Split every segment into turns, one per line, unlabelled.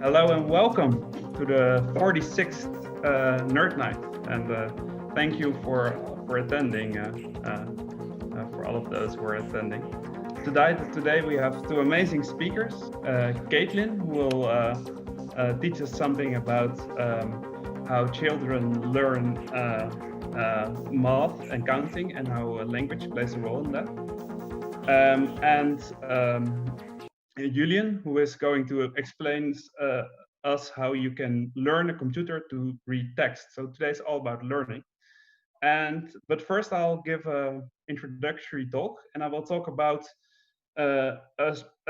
Hello and welcome to the 46th Nerd Night, and thank you for attending. For all of those who are attending. Today we have two amazing speakers. Caitlin, who will teach us something about how children learn math and counting, and how language plays a role in that. And Julian, who is going to explain us how you can learn a computer to read text. So today's all about learning. But first, I'll give an introductory talk, and I will talk about a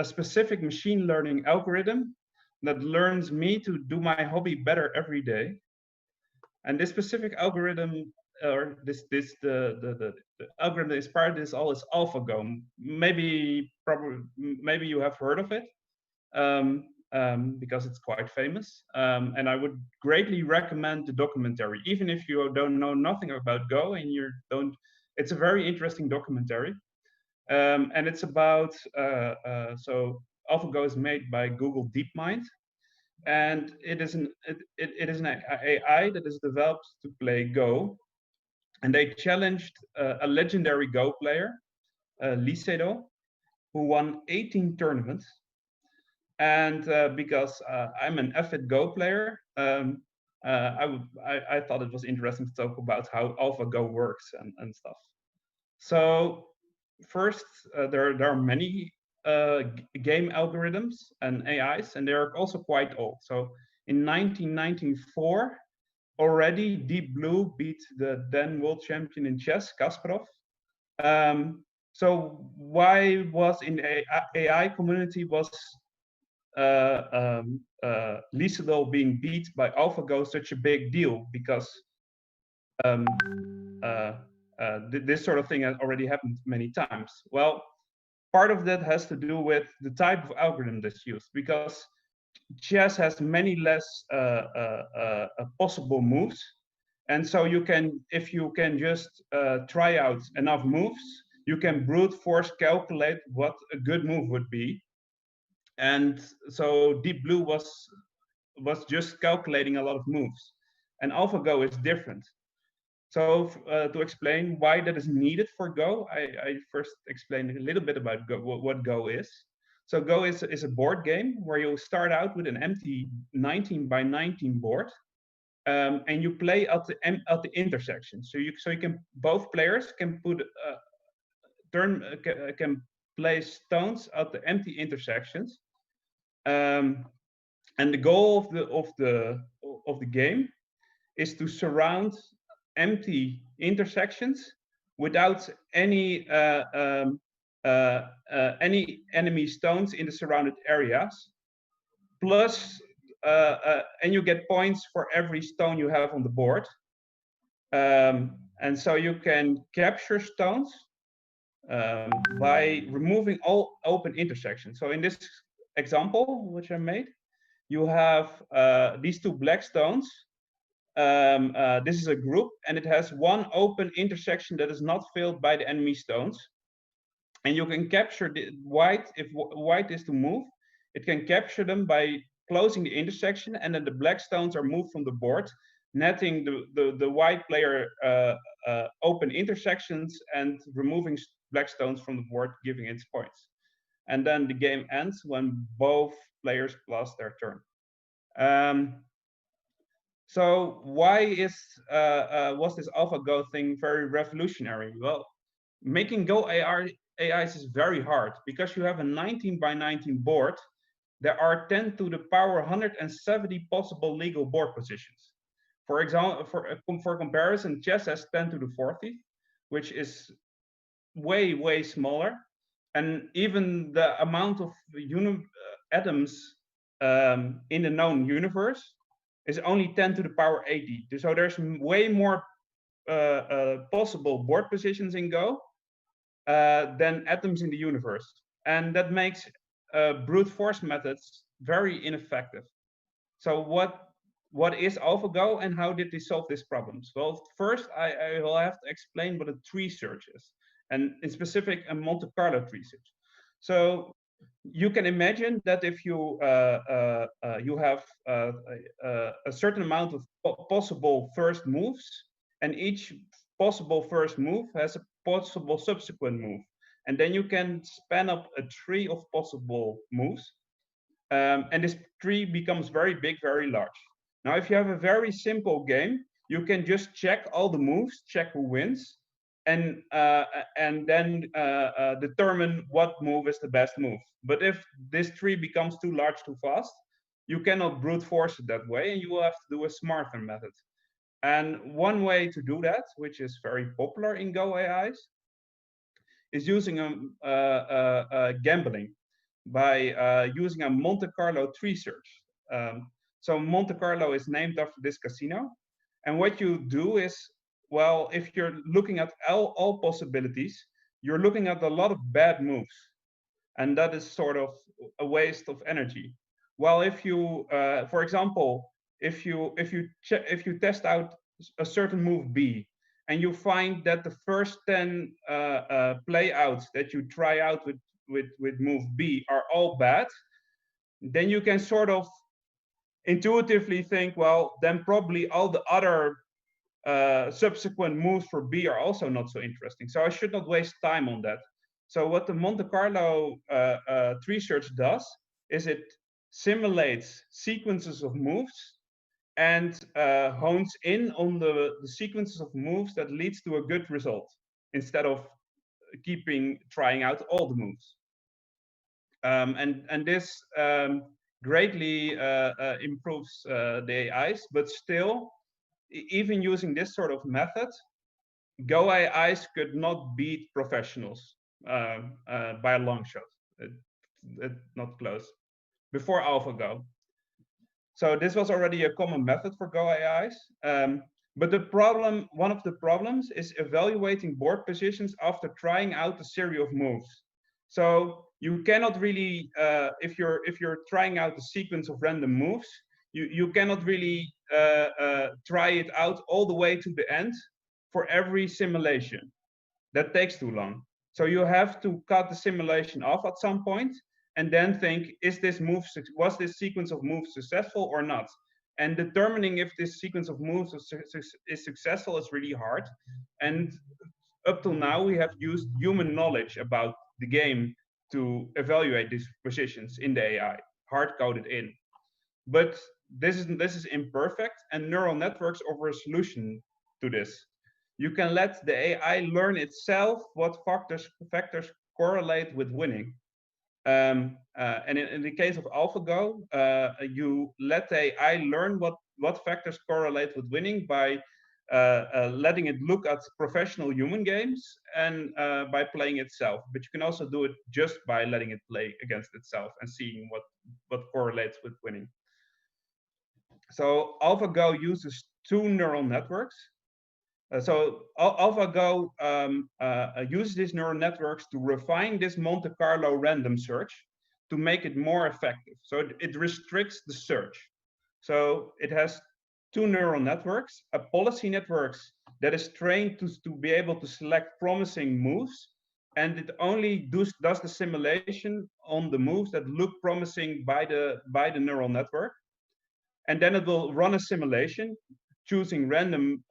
specific machine learning algorithm that learns me to do my hobby better every day. And this specific algorithm, or the algorithm that inspired this all is AlphaGo. Maybe you have heard of it. Because it's quite famous. And I would greatly recommend the documentary, even if you don't know nothing about Go and you don't. It's a very interesting documentary, and it's about so AlphaGo is made by Google DeepMind, and it is an AI that is developed to play Go, and they challenged a legendary Go player, Lee Sedol, who won 18 tournaments. And because I'm an avid Go player, I thought it was interesting to talk about how AlphaGo works and stuff. So first, there are many game algorithms and AIs, and they are also quite old. So in 1994, already Deep Blue beat the then world champion in chess, Kasparov. So why was in the AI community was Lee Sedol being beat by AlphaGo such a big deal? Because this sort of thing has already happened many times. Well, part of that has to do with the type of algorithm that's used, because chess has many less possible moves. And so you can, if you can just try out enough moves, you can brute force calculate what a good move would be. And so Deep Blue was just calculating a lot of moves, and AlphaGo is different. So to explain why that is needed for Go, I first explain a little bit about Go, what Go is. So Go is a board game where you start out with an empty 19 by 19 board, and you play at the intersection. So you can, both players can put can place stones at the empty intersections. And the goal of the game is to surround empty intersections without any enemy stones in the surrounded areas. Plus, and you get points for every stone you have on the board. And so you can capture stones by removing all open intersections. So in this example, which I made, you have these two black stones. This is a group, and it has one open intersection that is not filled by the enemy stones. And you can capture the white, if white is to move, it can capture them by closing the intersection, and then the black stones are moved from the board, netting the white player open intersections and removing black stones from the board, giving its points. And then the game ends when both players plus their turn. So why was this AlphaGo thing very revolutionary? Well, making Go AIs is very hard, because you have a 19 by 19 board. There are 10 to the power 170 possible legal board positions. For example, for comparison, chess has 10 to the 40, which is way smaller. And even the amount of atoms in the known universe is only 10 to the power 80. So there's way more possible board positions in Go than atoms in the universe. And that makes brute force methods very ineffective. So what is AlphaGo, and how did they solve these problems? Well, first I will have to explain what a tree search is, and in specific a Monte Carlo tree search. So You can imagine that if you have a certain amount of possible first moves, and each possible first move has a possible subsequent move, and then you can span up a tree of possible moves, and this tree becomes very big, very large. Now, if you have a very simple game, you can just check all the moves, check who wins, and then determine what move is the best move. But if this tree becomes too large too fast, you cannot brute force it that way, and you will have to do a smarter method. And one way to do that, which is very popular in Go AIs, is using gambling by using a Monte Carlo tree search. So Monte Carlo is named after this casino. And what you do is, well, if you're looking at all possibilities, you're looking at a lot of bad moves. And that is sort of a waste of energy. Well, if you, for example, if you test out a certain move B, and you find that the first 10 play outs that you try out with move B are all bad, then you can sort of intuitively think, well, then probably all the other subsequent moves for B are also not so interesting. So I should not waste time on that. So what the Monte Carlo tree search does is it simulates sequences of moves and hones in on the sequences of moves that leads to a good result instead of trying out all the moves. And this greatly improves the AIs, but still, even using this sort of method, Go AIs could not beat professionals by a long shot. Not close. Before AlphaGo. So this was already a common method for Go AIs. But one of the problems is evaluating board positions after trying out a series of moves. So you cannot really, if you're trying out a sequence of random moves, you cannot really try it out all the way to the end for every simulation. That takes too long. So you have to cut the simulation off at some point and then think, was this sequence of moves successful or not? And determining if this sequence of moves is successful is really hard. And up till now, we have used human knowledge about the game to evaluate these positions in the AI, hard-coded in. But this is imperfect, and neural networks offer a solution to this. You can let the AI learn itself what factors correlate with winning. And in the case of AlphaGo, you let the AI learn what factors correlate with winning by letting it look at professional human games and by playing itself. But you can also do it just by letting it play against itself and seeing what correlates with winning. So AlphaGo uses two neural networks. So AlphaGo uses these neural networks to refine this Monte Carlo random search to make it more effective. So it restricts the search. So it has two neural networks, a policy network that is trained to be able to select promising moves, and it only does the simulation on the moves that look promising by the neural network. And then it will run a simulation choosing random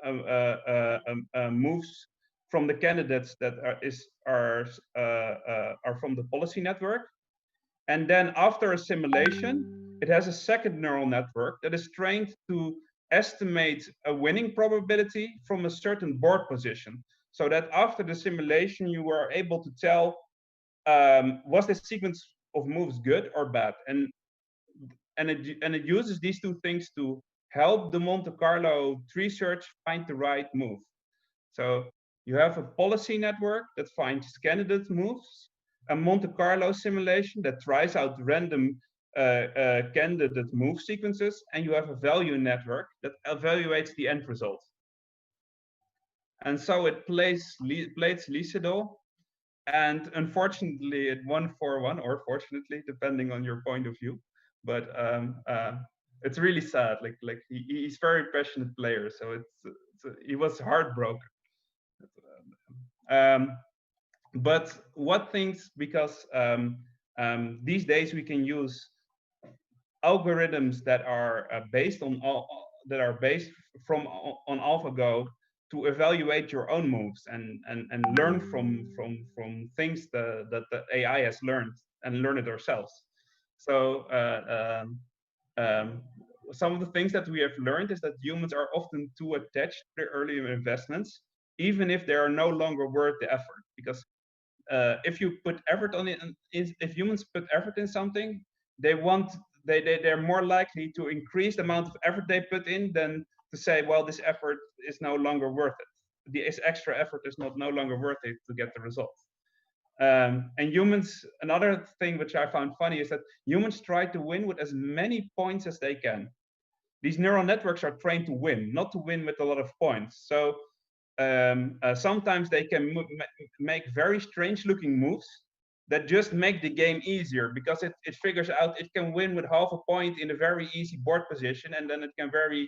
moves from the candidates that are from the policy network. And then after a simulation, it has a second neural network that is trained to estimate a winning probability from a certain board position, so that after the simulation, you are able to tell, was this sequence of moves good or bad? And it uses these two things to help the Monte Carlo tree search find the right move. So you have a policy network that finds candidate moves, a Monte Carlo simulation that tries out random candidate move sequences, and you have a value network that evaluates the end result. And so it plays Lisedol, and unfortunately it won 4-1, or fortunately, depending on your point of view. But it's really sad. Like he's very passionate player, so he was heartbroken. But what things, because These days we can use algorithms that are based on on AlphaGo to evaluate your own moves and learn from things that the AI has learned and learn it ourselves. So some of the things that we have learned is that humans are often too attached to their earlier investments, even if they are no longer worth the effort. Because if you put effort on it, if humans put effort in something, they're more likely to increase the amount of effort they put in than to say, well, this effort is no longer worth it. This extra effort is no longer worth it to get the result. And humans, another thing which I found funny is that humans try to win with as many points as they can. These neural networks are trained to win, not to win with a lot of points. So sometimes they can make very strange looking moves that just make the game easier, because it figures out it can win with half a point in a very easy board position, and then it can very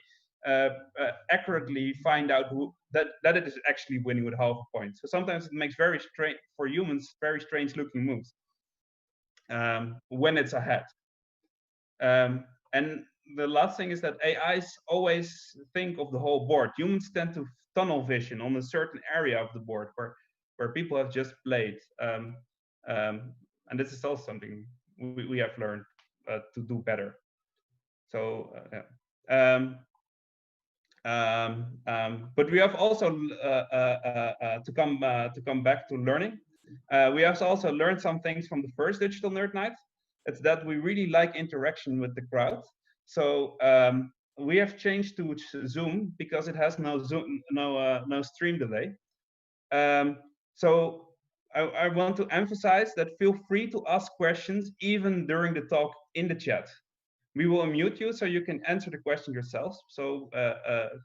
accurately find out that it is actually winning with half a point. So sometimes it makes very strange, for humans, very strange looking moves when it's ahead. And the last thing is that AIs always think of the whole board. Humans tend to tunnel vision on a certain area of the board where people have just played. And this is also something we have learned to do better. So, but we have also to come back to learning. We have also learned some things from the first Digital Nerd Night. It's that we really like interaction with the crowd. So we have changed to Zoom because it has no stream delay. So I want to emphasize that feel free to ask questions even during the talk in the chat. We will unmute you so you can answer the question yourselves. So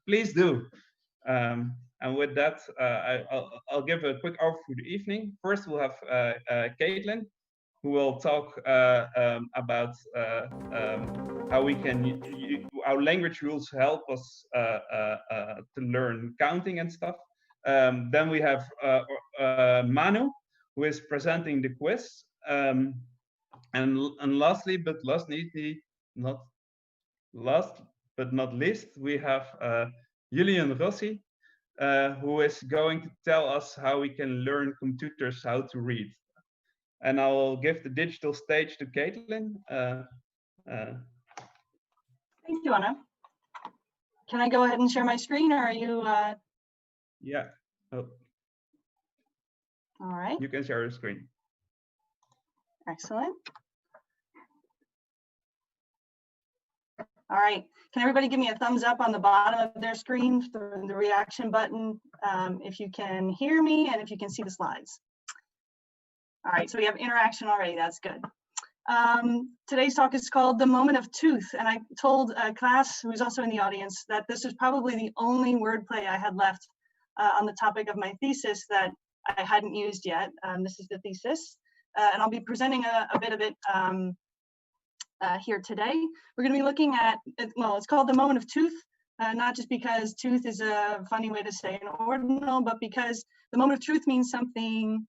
please do. And with that, I'll give a quick overview of the evening. First, we'll have Caitlin, who will talk about how we can how language rules help us to learn counting and stuff. Then we have Manu, who is presenting the quiz. And lastly, but last but not least, we have Julian Rossi, who is going to tell us how we can learn computers how to read. And I'll give the digital stage to Caitlin.
Thanks, Joanna. Can I go ahead and share my screen, or are you?
Yeah. Oh.
All right.
You can share your screen.
Excellent. All right. Can everybody give me a thumbs up on the bottom of their screen for the reaction button if you can hear me and if you can see the slides? All right, so we have interaction already. That's good. Today's talk is called The Moment of Tooth, and I told a class who's also in the audience that this is probably the only wordplay I had left on the topic of my thesis that I hadn't used yet. This is the thesis, and I'll be presenting a bit of it here today. We're going to be looking at, well, it's called The Moment of Tooth, not just because tooth is a funny way to say an ordinal, but because the moment of truth means something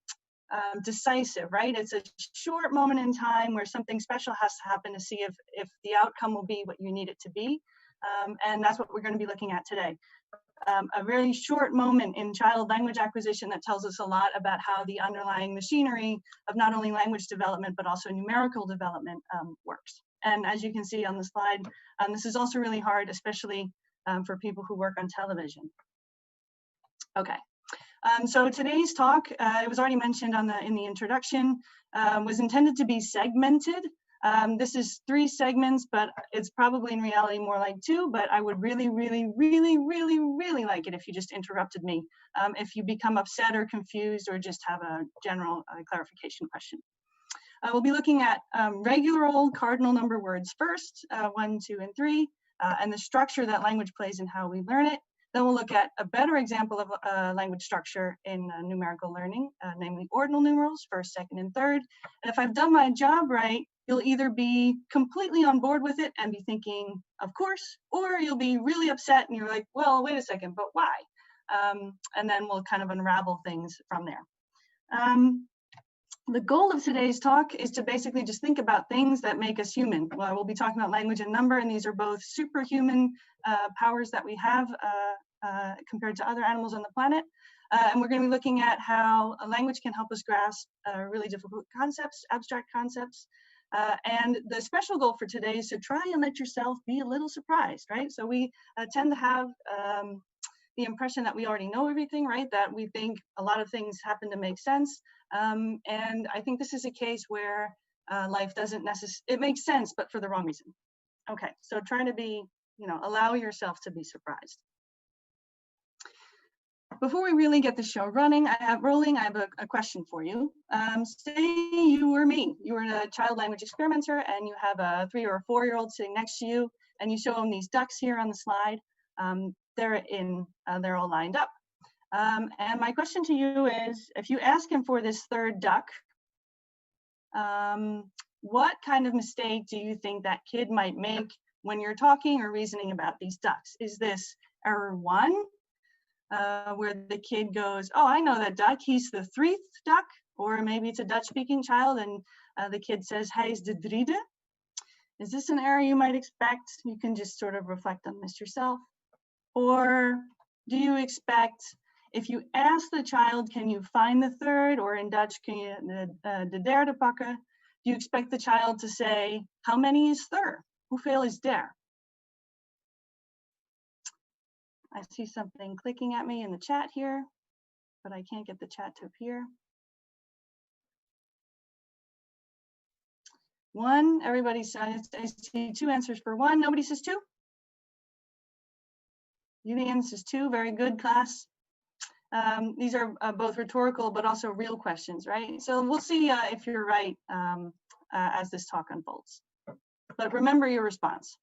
decisive, right? It's a short moment in time where something special has to happen to see if the outcome will be what you need it to be. And that's what we're going to be looking at today. A very short moment in child language acquisition that tells us a lot about how the underlying machinery of not only language development, but also numerical development works. And as you can see on the slide, this is also really hard, especially for people who work on television. Okay. So today's talk, it was already mentioned in the introduction, was intended to be segmented. This is 3 segments, but it's probably in reality more like 2, but I would really, really, really, really, really like it if you just interrupted me, if you become upset or confused or just have a general clarification question. We'll be looking at regular old cardinal number words first, 1, 2, and 3, and the structure that language plays in how we learn it. Then we'll look at a better example of language structure in numerical learning, namely ordinal numerals, first, second, and third. And if I've done my job right, you'll either be completely on board with it and be thinking, of course, or you'll be really upset and you're like, well, wait a second, but why? And then we'll kind of unravel things from there. The goal of today's talk is to basically just think about things that make us human. Well, we'll be talking about language and number, and these are both superhuman powers that we have compared to other animals on the planet. And we're going to be looking at how a language can help us grasp really difficult concepts, abstract concepts. And the special goal for today is to try and let yourself be a little surprised, right? So we tend to have the impression that we already know everything, right? That we think a lot of things happen to make sense. And I think this is a case where life doesn't necessarily, it makes sense, but for the wrong reason. Okay, so try to be, allow yourself to be surprised. Before we really get the show rolling, I have a question for you. Say you were me, you were a child language experimenter, and you have a 3 or 4-year-old sitting next to you, and you show them these ducks here on the slide. They're all lined up. And my question to you is, if you ask him for this third duck, what kind of mistake do you think that kid might make when you're talking or reasoning about these ducks? Is this error 1, where the kid goes, oh, I know that duck, he's the 3rd duck? Or maybe it's a Dutch-speaking child and the kid says, hij is de driede? Is this an error you might expect? You can just sort of reflect on this yourself. Or do you expect, if you ask the child, can you find the 3rd, or in Dutch, can you de derde pakken? Do you expect the child to say, how many is er? Hoeveel is der? I see something clicking at me in the chat here, but I can't get the chat to appear. 1, everybody says, I see 2 answers for 1. Nobody says 2? Julian says 2, very good, class. These are both rhetorical, but also real questions, right? So we'll see if you're right as this talk unfolds. But remember your response.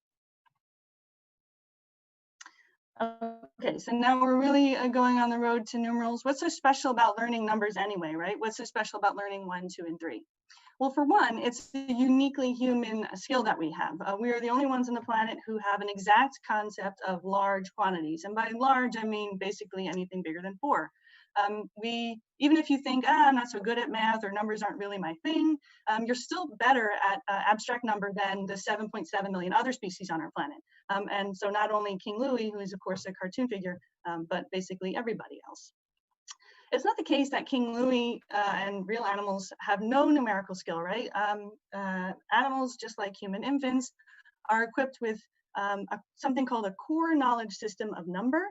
Okay, so now we're really going on the road to numerals. What's so special about learning numbers anyway, right? What's so special about learning 1, 2, and 3? Well, for one, it's a uniquely human skill that we have. We are the only ones on the planet who have an exact concept of large quantities. And by large, I mean basically anything bigger than 4. Even if you think, I'm not so good at math or numbers aren't really my thing, you're still better at abstract number than the 7.7 million other species on our planet. And so not only King Louie, who is of course a cartoon figure, but basically everybody else. It's not the case that King Louie and real animals have no numerical skill, right? Animals, just like human infants, are equipped with something called a core knowledge system of number,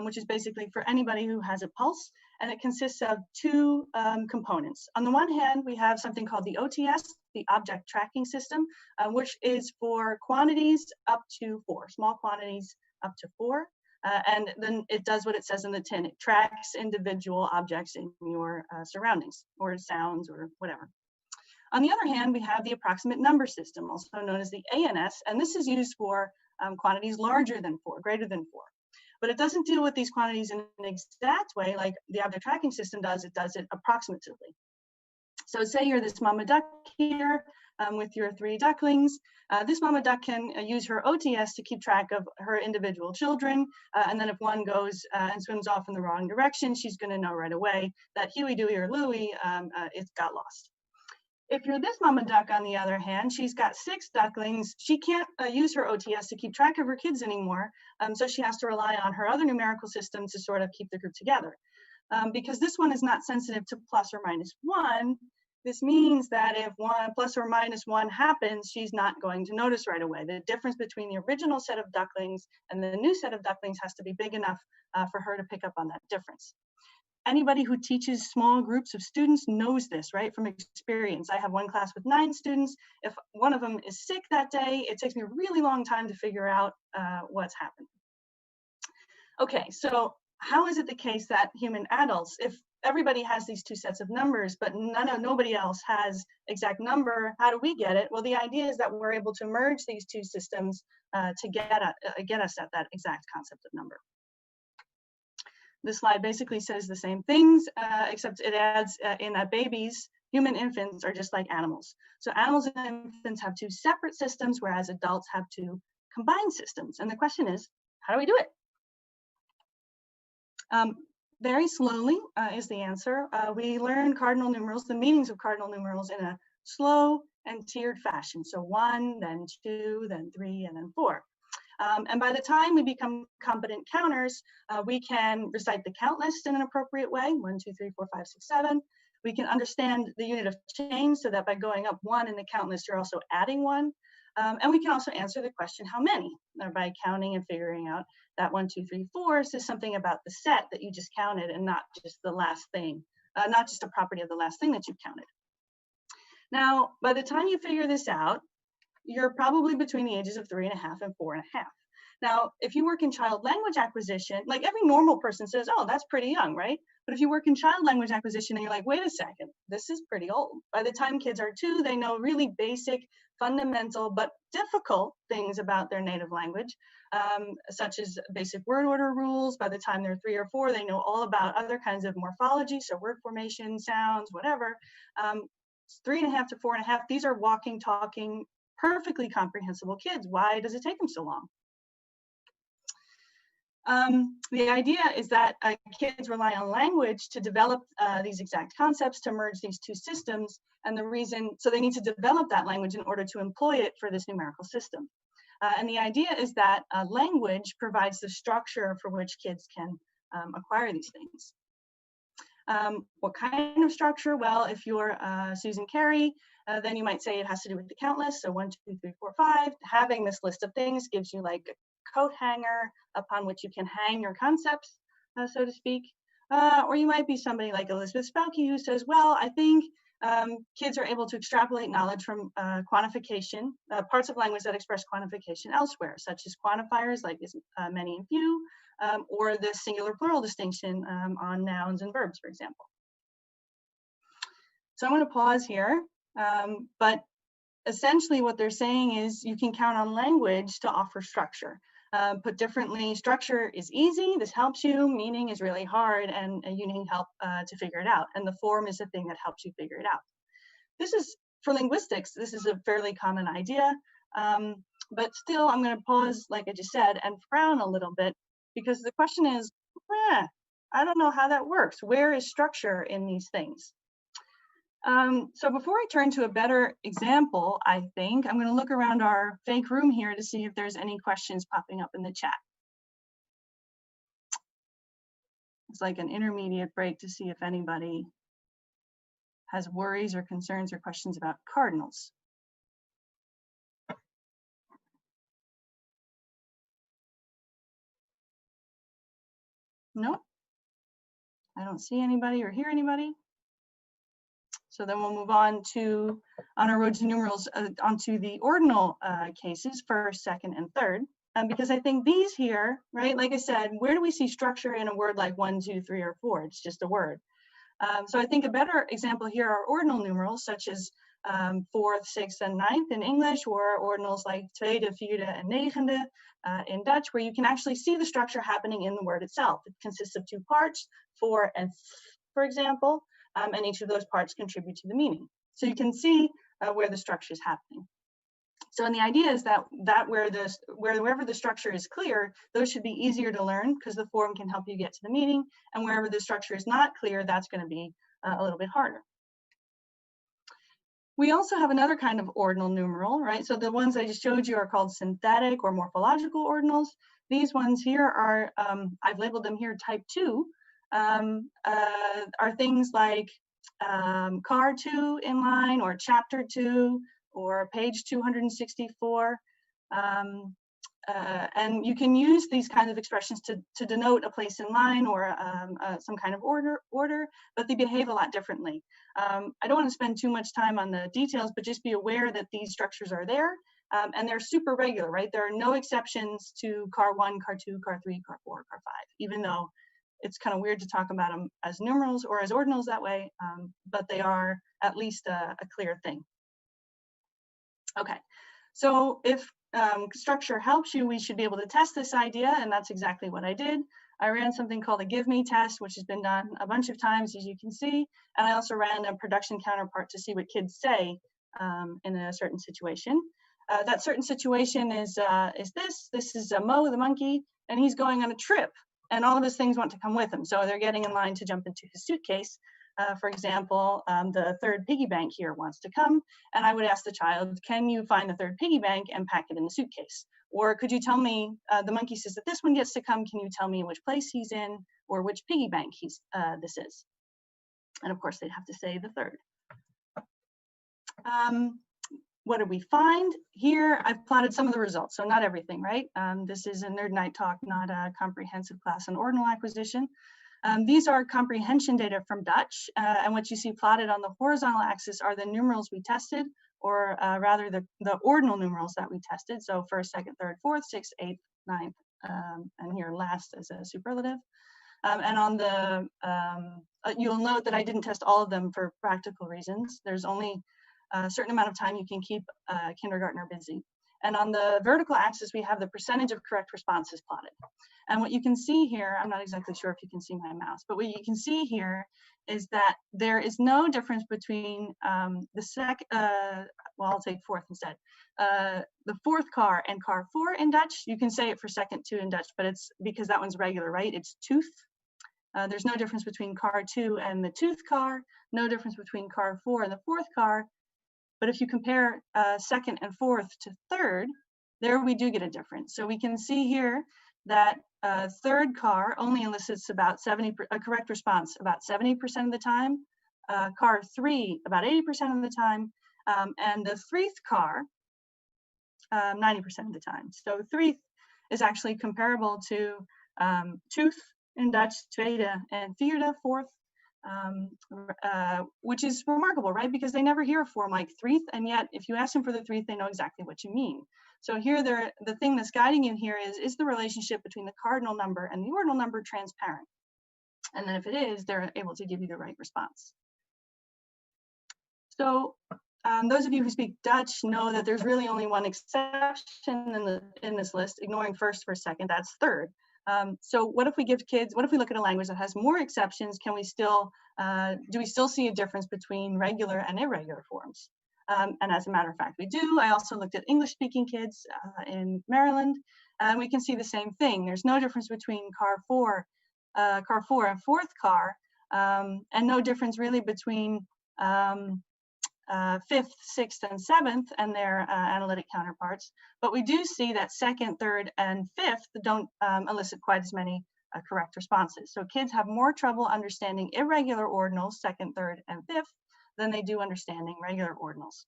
which is basically for anybody who has a pulse, and it consists of 2 components. On the one hand, we have something called the OTS, the object tracking system, which is for quantities up to 4, small quantities up to 4. And then it does what it says in the tin. It tracks individual objects in your surroundings, or sounds, or whatever. On the other hand, we have the approximate number system, also known as the ANS, and this is used for quantities larger than 4, greater than 4. But it doesn't deal with these quantities in an exact way like the object tracking system does. It does it approximatively. So say you're this mama duck here with your 3 ducklings. This mama duck can use her OTS to keep track of her individual children. And then if one goes and swims off in the wrong direction, she's going to know right away that Huey, Dewey, or Louie, it got lost. If you're this mama duck, on the other hand, she's got 6 ducklings. She can't use her OTS to keep track of her kids anymore. So she has to rely on her other numerical system to sort of keep the group together. Because this one is not sensitive to plus or minus 1, this means that if 1 plus or minus 1 happens, she's not going to notice right away. The difference between the original set of ducklings and the new set of ducklings has to be big enough for her to pick up on that difference. Anybody who teaches small groups of students knows this, right, from experience. I have one class with 9 students. If one of them is sick that day, it takes me a really long time to figure out what's happened. Okay, so how is it the case that human adults, if everybody has these 2 sets of numbers, but nobody else has exact number, how do we get it? Well, the idea is that we're able to merge these 2 systems to get us at that exact concept of number. This slide basically says the same things, except it adds in that babies, human infants are just like animals. So animals and infants have 2 separate systems, whereas adults have 2 combined systems. And the question is, how do we do it? Very slowly is the answer. We learn cardinal numerals, the meanings of cardinal numerals, in a slow and tiered fashion. So 1, then 2, then 3, and then 4. And by the time we become competent counters, we can recite the count list in an appropriate way, 1, 2, 3, 4, 5, 6, 7. We can understand the unit of change so that by going up 1 in the count list, you're also adding 1. And we can also answer the question, how many? By counting and figuring out that 1, 2, 3, 4 says something about the set that you just counted and not just the last thing, not just a property of the last thing that you counted. Now, by the time you figure this out, you're probably between the ages of 3.5 and 4.5. Now, if you work in child language acquisition, like every normal person says, oh, that's pretty young, right? But if you work in child language acquisition and you're like, wait a second, this is pretty old. By the time kids are 2, they know really basic, fundamental, but difficult things about their native language, such as basic word order rules. By the time they're 3 or 4, they know all about other kinds of morphology, so word formation, sounds, whatever. 3.5 to 4.5, these are walking, talking, perfectly comprehensible kids. Why does it take them so long? The idea is that kids rely on language to develop these exact concepts, to merge these two systems, and the reason, so they need to develop that language in order to employ it for this numerical system. And the idea is that language provides the structure for which kids can acquire these things. What kind of structure? Well, if you're Susan Carey, then you might say it has to do with the count list. So 1, 2, 3, 4, 5. Having this list of things gives you like a coat hanger upon which you can hang your concepts, so to speak. Or you might be somebody like Elizabeth Spelke, who says, well, I think kids are able to extrapolate knowledge from quantification, parts of language that express quantification elsewhere, such as quantifiers like many and few, or the singular plural distinction on nouns and verbs, for example. So I'm going to pause here, but essentially what they're saying is you can count on language to offer structure. Put differently, structure is easy, this helps you, meaning is really hard, and you need help to figure it out. And the form is the thing that helps you figure it out. This is, for linguistics, this is a fairly common idea, but still I'm going to pause, like I just said, and frown a little bit, because the question is, I don't know how that works. Where is structure in these things? So before I turn to a better example, I think I'm going to look around our fake room here to see if there's any questions popping up in the chat. It's like an intermediate break to see if anybody has worries or concerns or questions about cardinals. No, I don't see anybody or hear anybody. So then we'll move on our road to numerals, onto the ordinal cases, first, second, and third. Because I think these here, right, like I said, where do we see structure in a word like 1, 2, 3, or 4? It's just a word. So I think a better example here are ordinal numerals, such as 4th, 6th, and 9th in English, or ordinals like tweede, vierde, and negende in Dutch, where you can actually see the structure happening in the word itself. It consists of 2 parts, for and for example. And each of those parts contribute to the meaning. So you can see where the structure is happening. So, and the idea is that wherever the structure is clear, those should be easier to learn because the form can help you get to the meaning. And wherever the structure is not clear, that's going to be a little bit harder. We also have another kind of ordinal numeral, right? So the ones I just showed you are called synthetic or morphological ordinals. These ones here are, I've labeled them here type 2. Are things like car 2 in line, or chapter 2, or page 264. And you can use these kinds of expressions to denote a place in line or some kind of order, but they behave a lot differently. I don't want to spend too much time on the details, but just be aware that these structures are there, and they're super regular, right? There are no exceptions to car 1, car 2, car 3, car 4, car 5, even though it's kind of weird to talk about them as numerals or as ordinals that way, but they are at least a clear thing. Okay, so if structure helps you, we should be able to test this idea, and that's exactly what I did. I ran something called a give me test, which has been done a bunch of times, as you can see, and I also ran a production counterpart to see what kids say in a certain situation. That certain situation is this is Mo the monkey, and he's going on a trip and all of his things want to come with him. So they're getting in line to jump into his suitcase. For example, the third piggy bank here wants to come, and I would ask the child, can you find the third piggy bank and pack it in the suitcase? Or could you tell me, the monkey says that this one gets to come, can you tell me which place he's in or which piggy bank this is? And of course, they'd have to say the third. What did we find? Here, I've plotted some of the results, so not everything, right? This is a Nerd Night talk, not a comprehensive class on ordinal acquisition. These are comprehension data from Dutch, and what you see plotted on the horizontal axis are the numerals we tested, or rather the ordinal numerals that we tested. So first, second, third, fourth, sixth, eighth, ninth, and here last as a superlative. And on the, you'll note that I didn't test all of them for practical reasons. There's only a certain amount of time you can keep a kindergartner busy. And on the vertical axis, we have the percentage of correct responses plotted. And what you can see here, I'm not exactly sure if you can see my mouse, but what you can see here is that there is no difference between well, I'll take fourth instead. The fourth car and car 4 in Dutch. You can say it for second 2 in Dutch, but it's because that one's regular, right? It's tooth. There's no difference between car 2 and the tooth car, no difference between car 4 and the fourth car. But if you compare second and fourth to third, there we do get a difference. So we can see here that third car only elicits about a correct response about 70% of the time, car 3 about 80% of the time, and the threeth car 90% of the time. So threeth is actually comparable to tooth in Dutch, tweede, and vierde, fourth, which is remarkable, right? Because they never hear a form like threeth, and yet if you ask them for the threeth, they know exactly what you mean. So here, the thing that's guiding you here is the relationship between the cardinal number and the ordinal number transparent? And then if it is, they're able to give you the right response. So those of you who speak Dutch know that there's really only one exception in this list, ignoring first for a second, that's third. So what if we give kids, what if we look at a language that has more exceptions? Can we still, do we still see a difference between regular and irregular forms? And as a matter of fact, we do. I also looked at English-speaking kids in Maryland, and we can see the same thing. There's no difference between car 4 and fourth car, and no difference really between fifth, sixth, and seventh and their analytic counterparts. But we do see that second, third, and fifth don't elicit quite as many correct responses. So kids have more trouble understanding irregular ordinals, second, third, and fifth, than they do understanding regular ordinals.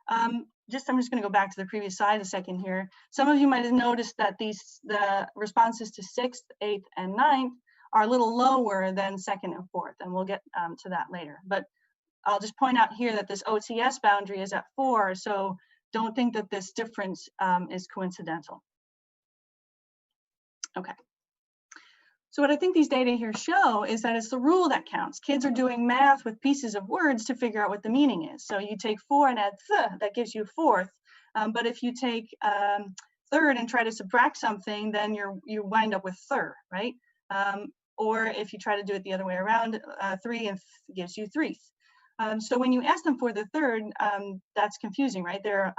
I'm just going to go back to the previous slide a second here. Some of you might have noticed that the responses to sixth, eighth, and ninth are a little lower than second and fourth, and we'll get to that later. But I'll just point out here that this OTS boundary is at 4, so don't think that this difference is coincidental. Okay. So what I think these data here show is that it's the rule that counts. Kids are doing math with pieces of words to figure out what the meaning is. So you take 4 and add th, that gives you fourth. But if you take third and try to subtract something, then you wind up with thir, right? Or if you try to do it the other way around, 3 and gives you threeth. So when you ask them for the third, that's confusing, right? Their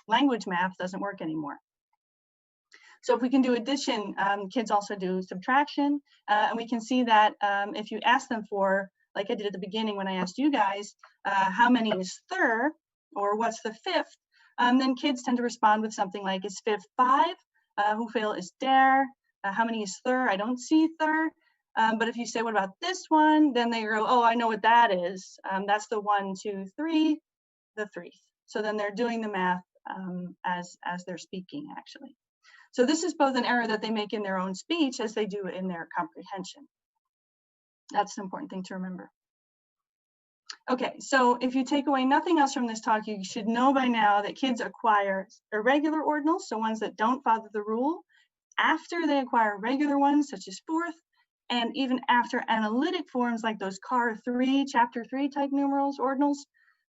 language math doesn't work anymore. So if we can do addition, kids also do subtraction. And we can see that if you ask them for, like I did at the beginning when I asked you guys, how many is thir, or what's the fifth, then kids tend to respond with something like, is fifth 5? Hoeveel is der? How many is thir? I don't see thir. But if you say, what about this one? Then they go, oh, I know what that is. That's the 1, 2, 3, the threeth. So then they're doing the math as they're speaking, actually. So this is both an error that they make in their own speech as they do in their comprehension. That's an important thing to remember. Okay, so if you take away nothing else from this talk, you should know by now that kids acquire irregular ordinals, so ones that don't follow the rule, after they acquire regular ones, such as fourth, and even after analytic forms like those car 3, chapter 3 type numerals, ordinals,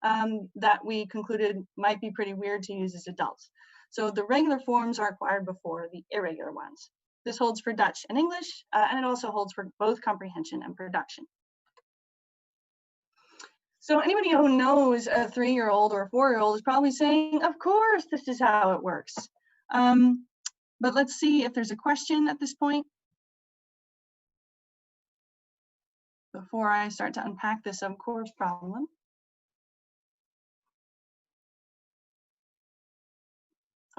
that we concluded might be pretty weird to use as adults. So the regular forms are acquired before the irregular ones. This holds for Dutch and English, and it also holds for both comprehension and production. So anybody who knows a 3-year-old or a 4-year-old is probably saying, of course, this is how it works. But let's see if there's a question at this point. before I start to unpack this of course problem.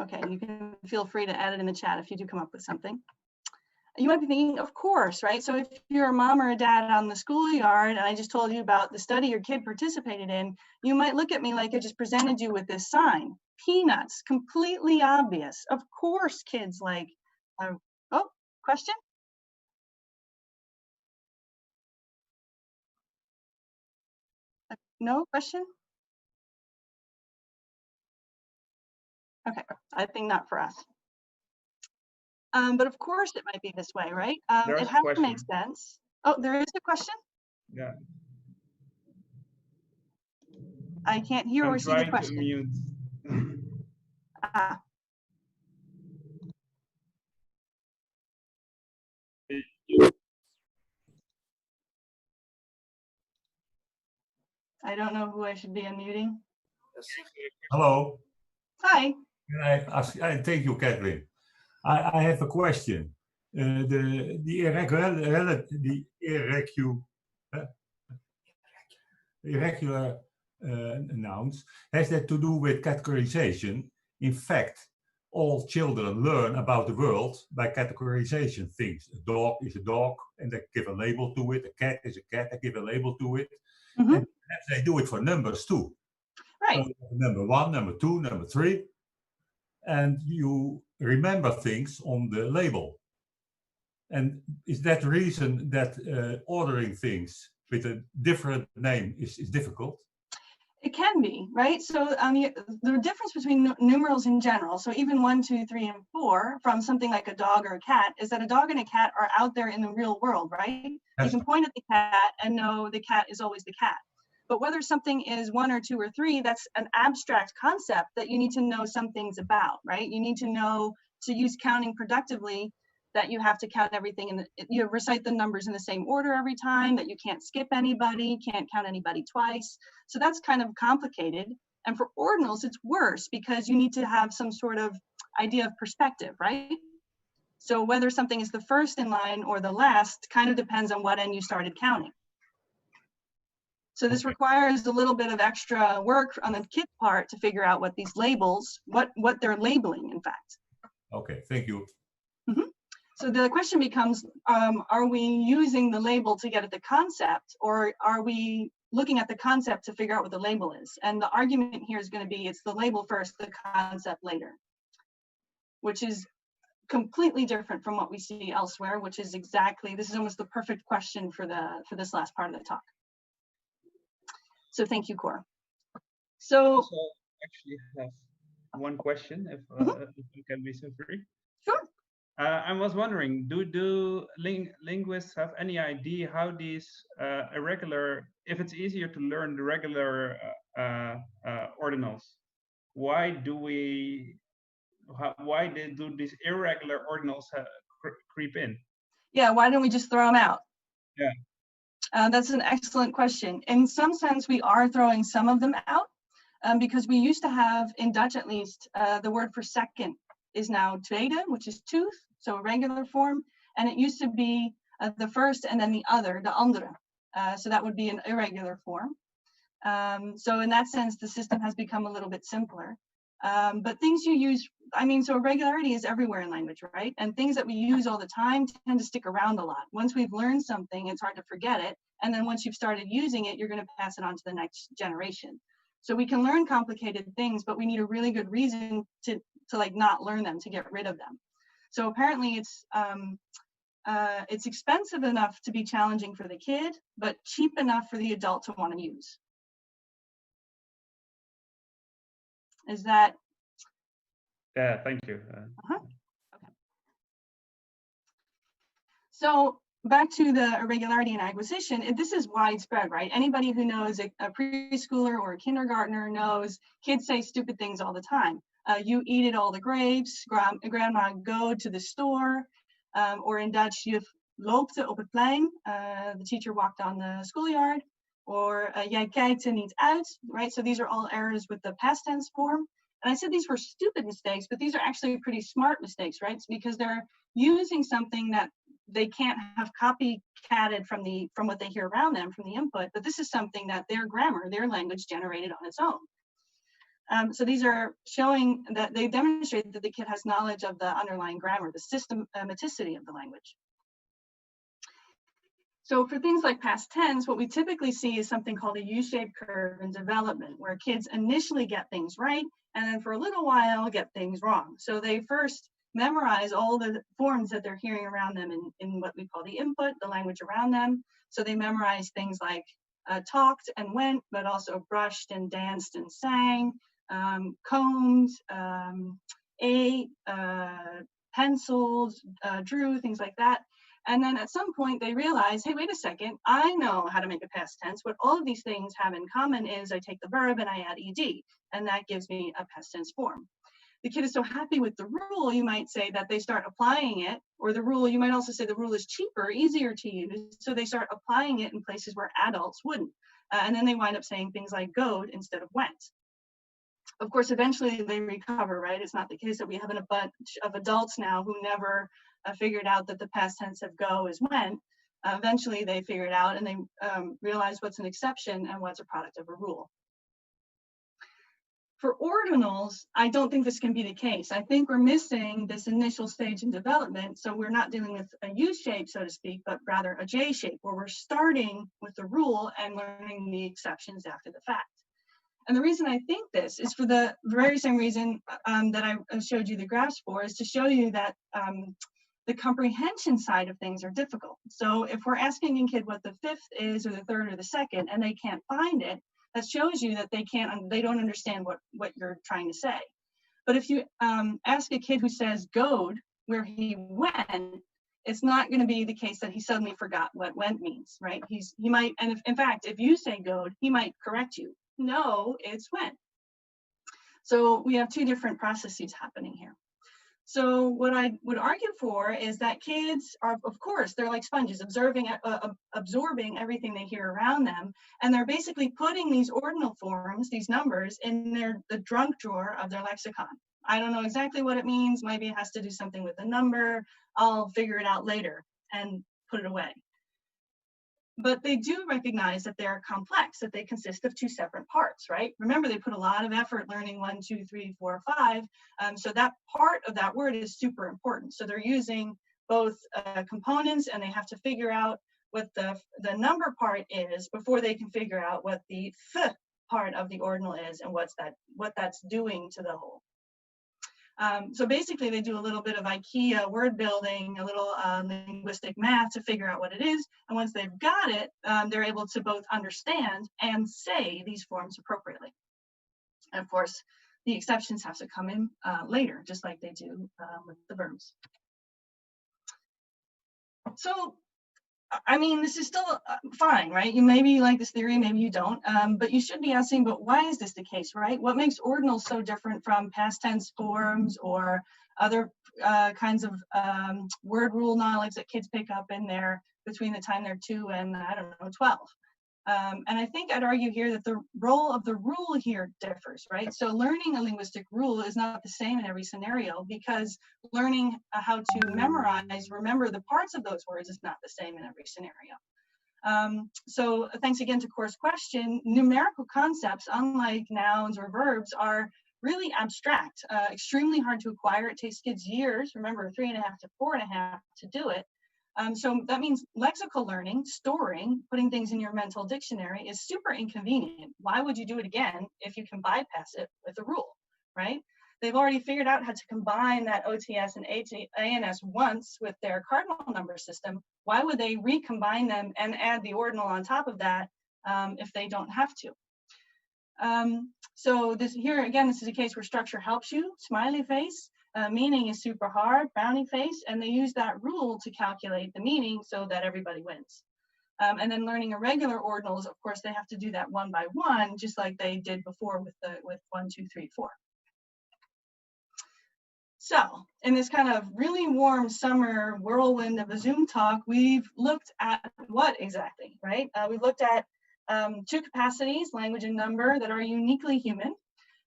Okay, you can feel free to add it in the chat if you do come up with something. You might be thinking, of course, right? So if you're a mom or a dad on the schoolyard and I just told you about the study your kid participated in, you might look at me like I just presented you with this sign. Peanuts, completely obvious. Of course kids like, oh, question? No question? Okay, I think not for us. But of course it might be this way, right? It has to make sense. Oh, there is a question?
Yeah.
I can't hear or see the question.
To mute.
I don't know who I should be unmuting.
Hello.
Hi.
I thank you, Kathleen. I have a question. The irregular nouns, has that to do with categorization? In fact, all children learn about the world by categorization things. A dog is a dog, and they give a label to it. A cat is a cat, they give a label to it. Mm-hmm. And they do it for numbers too.
Right.
So number 1, number 2, number 3. And you remember things on the label. And is that the reason that ordering things with a different name is difficult?
It can be, right? So the difference between numerals in general, so even 1, 2, 3, and 4 from something like a dog or a cat, is that a dog and a cat are out there in the real world, right? Yes. You can point at the cat and know the cat is always the cat. But whether something is 1 or 2 or 3, that's an abstract concept that you need to know some things about, right? You need to know to use counting productively, that you have to count everything and you recite the numbers in the same order every time, that you can't skip anybody, can't count anybody twice. So that's kind of complicated. And for ordinals, it's worse because you need to have some sort of idea of perspective, right? So whether something is the first in line or the last kind of depends on what end you started counting. So this requires a little bit of extra work on the kid's part to figure out what these labels, what they're labeling, in fact.
Okay, thank you.
Mm-hmm. So the question becomes, are we using the label to get at the concept, or are we looking at the concept to figure out what the label is? And the argument here is going to be, it's the label first, the concept later, which is completely different from what we see elsewhere, which is exactly, this is almost the perfect question for this last part of the talk. So thank you, Cor. So
I actually have one question, if you can be so free.
Sure.
I was wondering, do linguists have any idea how these irregular, if it's easier to learn the regular ordinals, why do these irregular ordinals creep in?
Yeah, why don't we just throw them out?
Yeah.
That's an excellent question. In some sense, we are throwing some of them out because we used to have, in Dutch at least, the word for second is now tweede, which is tooth, so a regular form, and it used to be the first and then the other, de andere. So that would be an irregular form. So in that sense, the system has become a little bit simpler. But things you use, I mean, so regularity is everywhere in language, right? And things that we use all the time tend to stick around a lot. Once we've learned something, it's hard to forget it. And then once you've started using it, you're going to pass it on to the next generation. So we can learn complicated things, but we need a really good reason to like not learn them, to get rid of them. So apparently it's expensive enough to be challenging for the kid, but cheap enough for the adult to want to use. Is that?
Yeah, thank you.
Okay. So back to the irregularity in acquisition, this is widespread, right? Anybody who knows a preschooler or a kindergartner knows kids say stupid things all the time. You eat all the grapes, grandma go to the store, or in Dutch, je loopte op het plein, the teacher walked on the schoolyard, or jij kijkt er niet uit, right? So these are all errors with the past tense form. And I said these were stupid mistakes, but these are actually pretty smart mistakes, right? It's because they're using something that they can't have copycatted from what they hear around them, from the input, but this is something that their grammar, their language generated on its own. So these are showing that they demonstrate that the kid has knowledge of the underlying grammar, the systematicity of the language. So for things like past tense, what we typically see is something called a U-shaped curve in development, where kids initially get things right, and then for a little while get things wrong. So they first memorize all the forms that they're hearing around them in what we call the input, the language around them. So they memorize things like talked and went, but also brushed and danced and sang, combed, ate, penciled, drew, things like that. And then at some point they realize, hey, wait a second, I know how to make a past tense. What all of these things have in common is I take the verb and I add ed, and that gives me a past tense form. The kid is so happy with the rule, you might say, that they start applying it, or the rule, you might also say the rule is cheaper, easier to use, so they start applying it in places where adults wouldn't. And then they wind up saying things like goed instead of went. Of course, eventually they recover, right? It's not the case that we have a bunch of adults now who never figured out that the past tense of go is went. Eventually they figure it out and they realize what's an exception and what's a product of a rule. For ordinals, I don't think this can be the case. I think we're missing this initial stage in development. So we're not dealing with a U shape, so to speak, but rather a J shape, where we're starting with the rule and learning the exceptions after the fact. And the reason I think this is for the very same reason that I showed you the graphs for, is to show you that the comprehension side of things are difficult. So if we're asking a kid what the fifth is, or the third, or the second, and they can't find it, that shows you that they don't understand what you're trying to say. But if you ask a kid who says goed, where he went, it's not going to be the case that he suddenly forgot what went means, right? He might, and in fact, if you say goed, he might correct you. No, it's went. So we have two different processes happening here. So what I would argue for is that kids are, of course, they're like sponges, absorbing everything they hear around them, and they're basically putting these ordinal forms, these numbers, in the junk drawer of their lexicon. I don't know exactly what it means. Maybe it has to do something with the number. I'll figure it out later and put it away. But they do recognize that they're complex, that they consist of two separate parts, right? Remember, they put a lot of effort learning 1, 2, 3, 4, 5. So that part of that word is super important. So they're using both components, and they have to figure out what the number part is before they can figure out what the th part of the ordinal is and what that's doing to the whole. So basically, they do a little bit of IKEA word building, a little linguistic math to figure out what it is. And once they've got it, they're able to both understand and say these forms appropriately. And of course, the exceptions have to come in later, just like they do with the verbs. So, I mean, this is still fine, right? You maybe like this theory, maybe you don't, but you should be asking, but why is this the case, right? What makes ordinals so different from past tense forms or other kinds of word rule knowledge that kids pick up in there between the time they're 2 and, I don't know, 12? And I think I'd argue here that the role of the rule here differs, right? So learning a linguistic rule is not the same in every scenario, because learning how to remember the parts of those words is not the same in every scenario. So thanks again to Course Question, numerical concepts, unlike nouns or verbs, are really abstract, extremely hard to acquire. It takes kids years, remember, 3.5 to 4.5 to do it. So that means lexical learning, storing, putting things in your mental dictionary is super inconvenient. Why would you do it again if you can bypass it with a rule, right? They've already figured out how to combine that OTS and ANS once with their cardinal number system. Why would they recombine them and add the ordinal on top of that if they don't have to? So here again, this is a case where structure helps you. Smiley face. Meaning is super hard, frowny face, and they use that rule to calculate the meaning so that everybody wins. And then learning irregular ordinals, of course, they have to do that one by one, just like they did before with 1, 2, 3, 4. So in this kind of really warm summer whirlwind of a Zoom talk, we've looked at what exactly, right? We've looked at 2 capacities, language and number, that are uniquely human.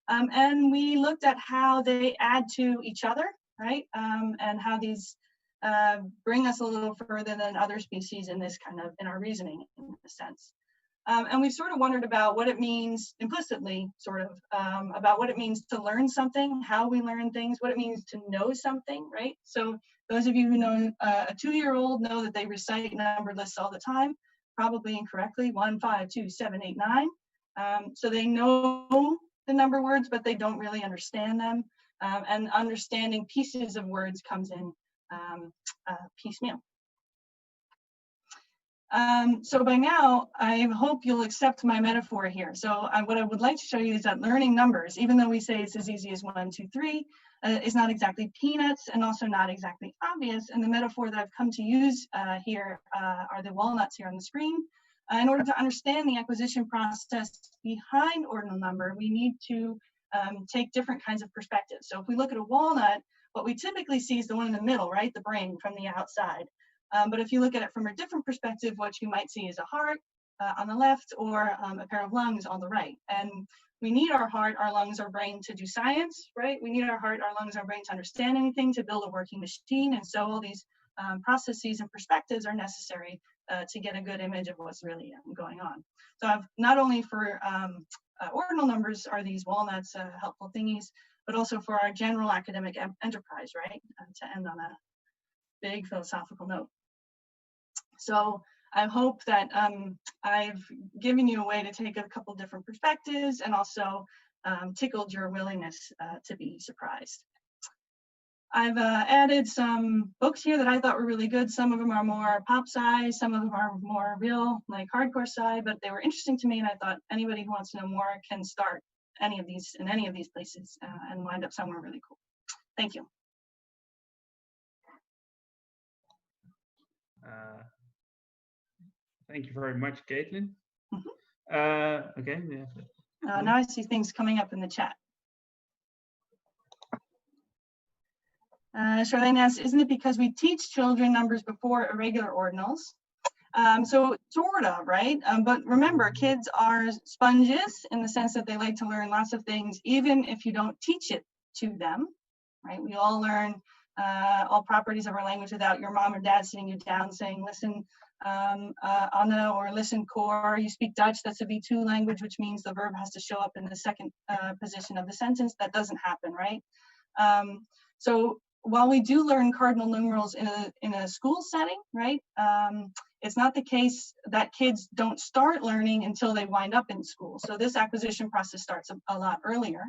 And we looked at how they add to each other, right? And how these bring us a little further than other species in this kind of, in our reasoning, in a sense. And we've sort of wondered about what it means implicitly, sort of, about what it means to learn something, how we learn things, what it means to know something, right? So those of you who know a 2-year-old know that they recite numbered lists all the time, probably incorrectly, 1, 5, 2, 7, 8, 9. So they know the number words, but they don't really understand them. And understanding pieces of words comes in piecemeal. So by now, I hope you'll accept my metaphor here. So what I would like to show you is that learning numbers, even though we say it's as easy as 1, 2, 3, is not exactly peanuts and also not exactly obvious. And the metaphor that I've come to use here are the walnuts here on the screen. In order to understand the acquisition process behind ordinal number, we need to take different kinds of perspectives. So if we look at a walnut, what we typically see is the one in the middle, right? The brain from the outside. But if you look at it from a different perspective, what you might see is a heart on the left or a pair of lungs on the right. And we need our heart, our lungs, our brain to do science, right? We need our heart, our lungs, our brain to understand anything, to build a working machine. And so all these processes and perspectives are necessary to get a good image of what's really going on. So I've not only for ordinal numbers are these walnuts helpful thingies, but also for our general academic enterprise, right? To end on a big philosophical note. So I hope that I've given you a way to take a couple different perspectives and also tickled your willingness to be surprised. I've added some books here that I thought were really good. Some of them are more pop size, some of them are more real, like hardcore side, but they were interesting to me, and I thought anybody who wants to know more can start any of these in any of these places and wind up somewhere really cool. Thank you.
Thank you very much, Caitlin. Okay.
Now I see things coming up in the chat. Charlene asks, isn't it because we teach children numbers before irregular ordinals? So sort of, right? But remember, kids are sponges in the sense that they like to learn lots of things, even if you don't teach it to them, right? We all learn all properties of our language without your mom or dad sitting you down saying, listen, Anna, or listen, Cor. You speak Dutch, that's a V2 language, which means the verb has to show up in the second position of the sentence. That doesn't happen, right? So while we do learn cardinal numerals in a school setting, right? It's not the case that kids don't start learning until they wind up in school. So this acquisition process starts a lot earlier.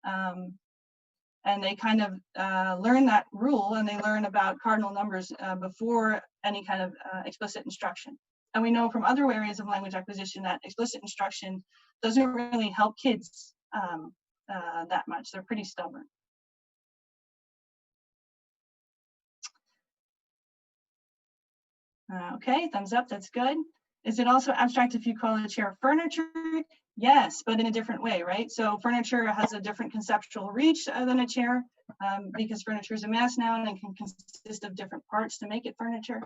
And they kind of learn that rule, and they learn about cardinal numbers before any kind of explicit instruction. And we know from other areas of language acquisition that explicit instruction doesn't really help kids that much. They're pretty stubborn. Okay, thumbs up, that's good. Is it also abstract if you call a chair furniture? Yes, but in a different way, right? So furniture has a different conceptual reach than a chair because furniture is a mass noun and can consist of different parts to make it furniture.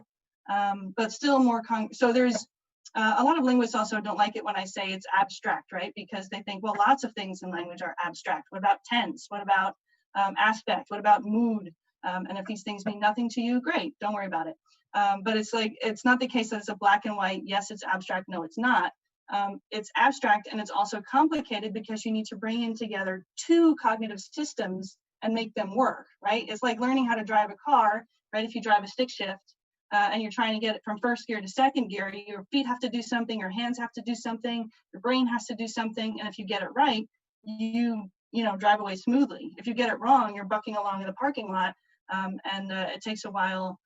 But still more, so there's a lot of linguists also don't like it when I say it's abstract, right? Because they think, well, lots of things in language are abstract. What about tense? What about aspect? What about mood? And if these things mean nothing to you, great, don't worry about it. But it's like, it's not the case that it's a black and white, yes, it's abstract, no, it's not. It's abstract, and it's also complicated because you need to bring in together two cognitive systems and make them work, right? It's like learning how to drive a car, right? If you drive a stick shift and you're trying to get it from first gear to second gear, your feet have to do something, your hands have to do something, your brain has to do something, and if you get it right, you drive away smoothly. If you get it wrong, you're bucking along in the parking lot, and it takes a while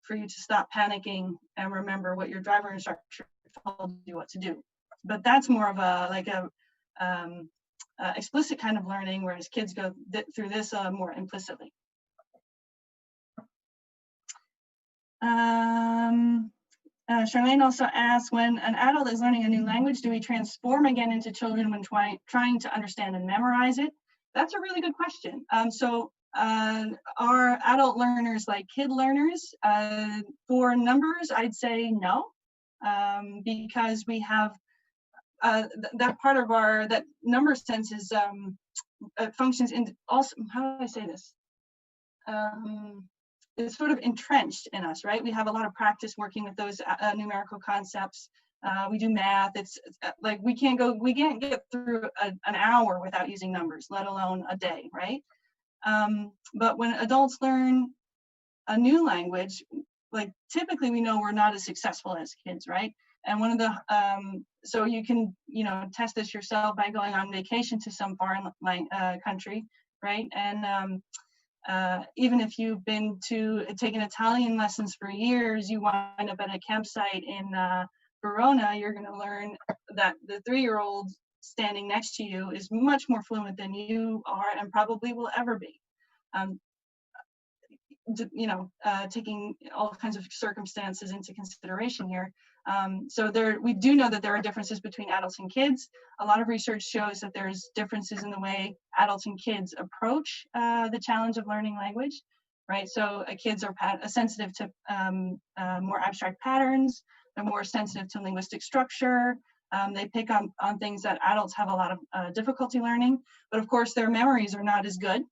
for you to stop panicking and remember what your driver instructor told you what to do. But that's more of a explicit kind of learning, whereas kids go through this more implicitly. Charlene also asks, when an adult is learning a new language, do we transform again into children when trying to understand and memorize it? That's a really good question. Are adult learners like kid learners? For numbers, I'd say no, because we have that part of that number sense is functions in also, how do I say this? it's sort of entrenched in us, right? We have a lot of practice working with those numerical concepts. We do math. It's like we can't get through an hour without using numbers, let alone a day, right? But when adults learn a new language, like typically we know we're not as successful as kids, right? And one of the, so you can, test this yourself by going on vacation to some foreign country, right? And even if you've been to taken Italian lessons for years, you wind up at a campsite in Verona, you're going to learn that the 3-year-old standing next to you is much more fluent than you are and probably will ever be. Taking all kinds of circumstances into consideration here. So we do know that there are differences between adults and kids. A lot of research shows that there's differences in the way adults and kids approach the challenge of learning language, right? So kids are sensitive to more abstract patterns. They're more sensitive to linguistic structure. They pick on things that adults have a lot of difficulty learning, but of course their memories are not as good.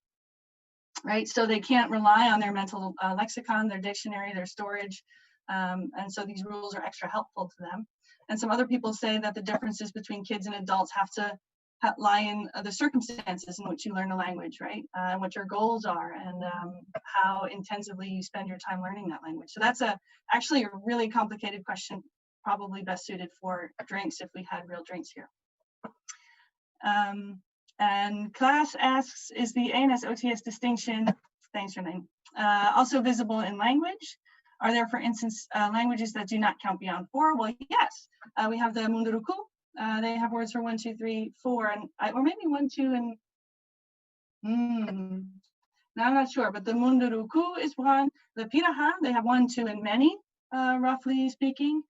Right, so they can't rely on their mental lexicon, their dictionary, their storage, and so these rules are extra helpful to them. And some other people say that the differences between kids and adults have to lie in the circumstances in which you learn a language, right? And what your goals are, and how intensively you spend your time learning that language. So that's actually a really complicated question, probably best suited for drinks if we had real drinks here. And class asks, is the ANS-OTS distinction, thanks Renee, also visible in language? Are there, for instance, languages that do not count beyond 4? Well, yes. We have the Munduruku. They have words for 1, 2, 3, 4, and or maybe 1, 2, and now I'm not sure, but the Munduruku is one. The Piraha, they have 1, 2, and many, roughly speaking.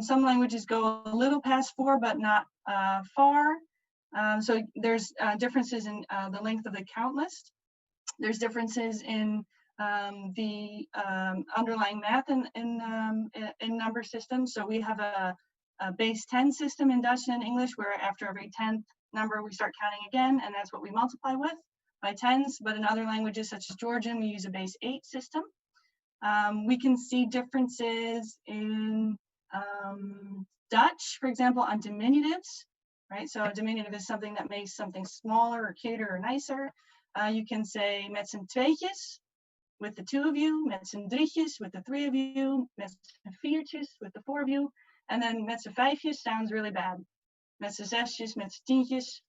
Some languages go a little past 4, but not far. So there's differences in the length of the count list. There's differences in the underlying math in number systems. So we have a base 10 system in Dutch and English, where after every 10th number we start counting again, and that's what we multiply with by tens. But in other languages such as Georgian, we use a base 8 system. We can see differences in Dutch, for example, on diminutives. Right, so a diminutive is something that makes something smaller or cuter or nicer. You can say met z'n tweetjes with the 2 of you, met z'n drietjes with the 3 of you, met z'n viertjes with the 4 of you, and then met z'n vijfjes sounds really bad. Met z'n zesjes, met z'n tientjes,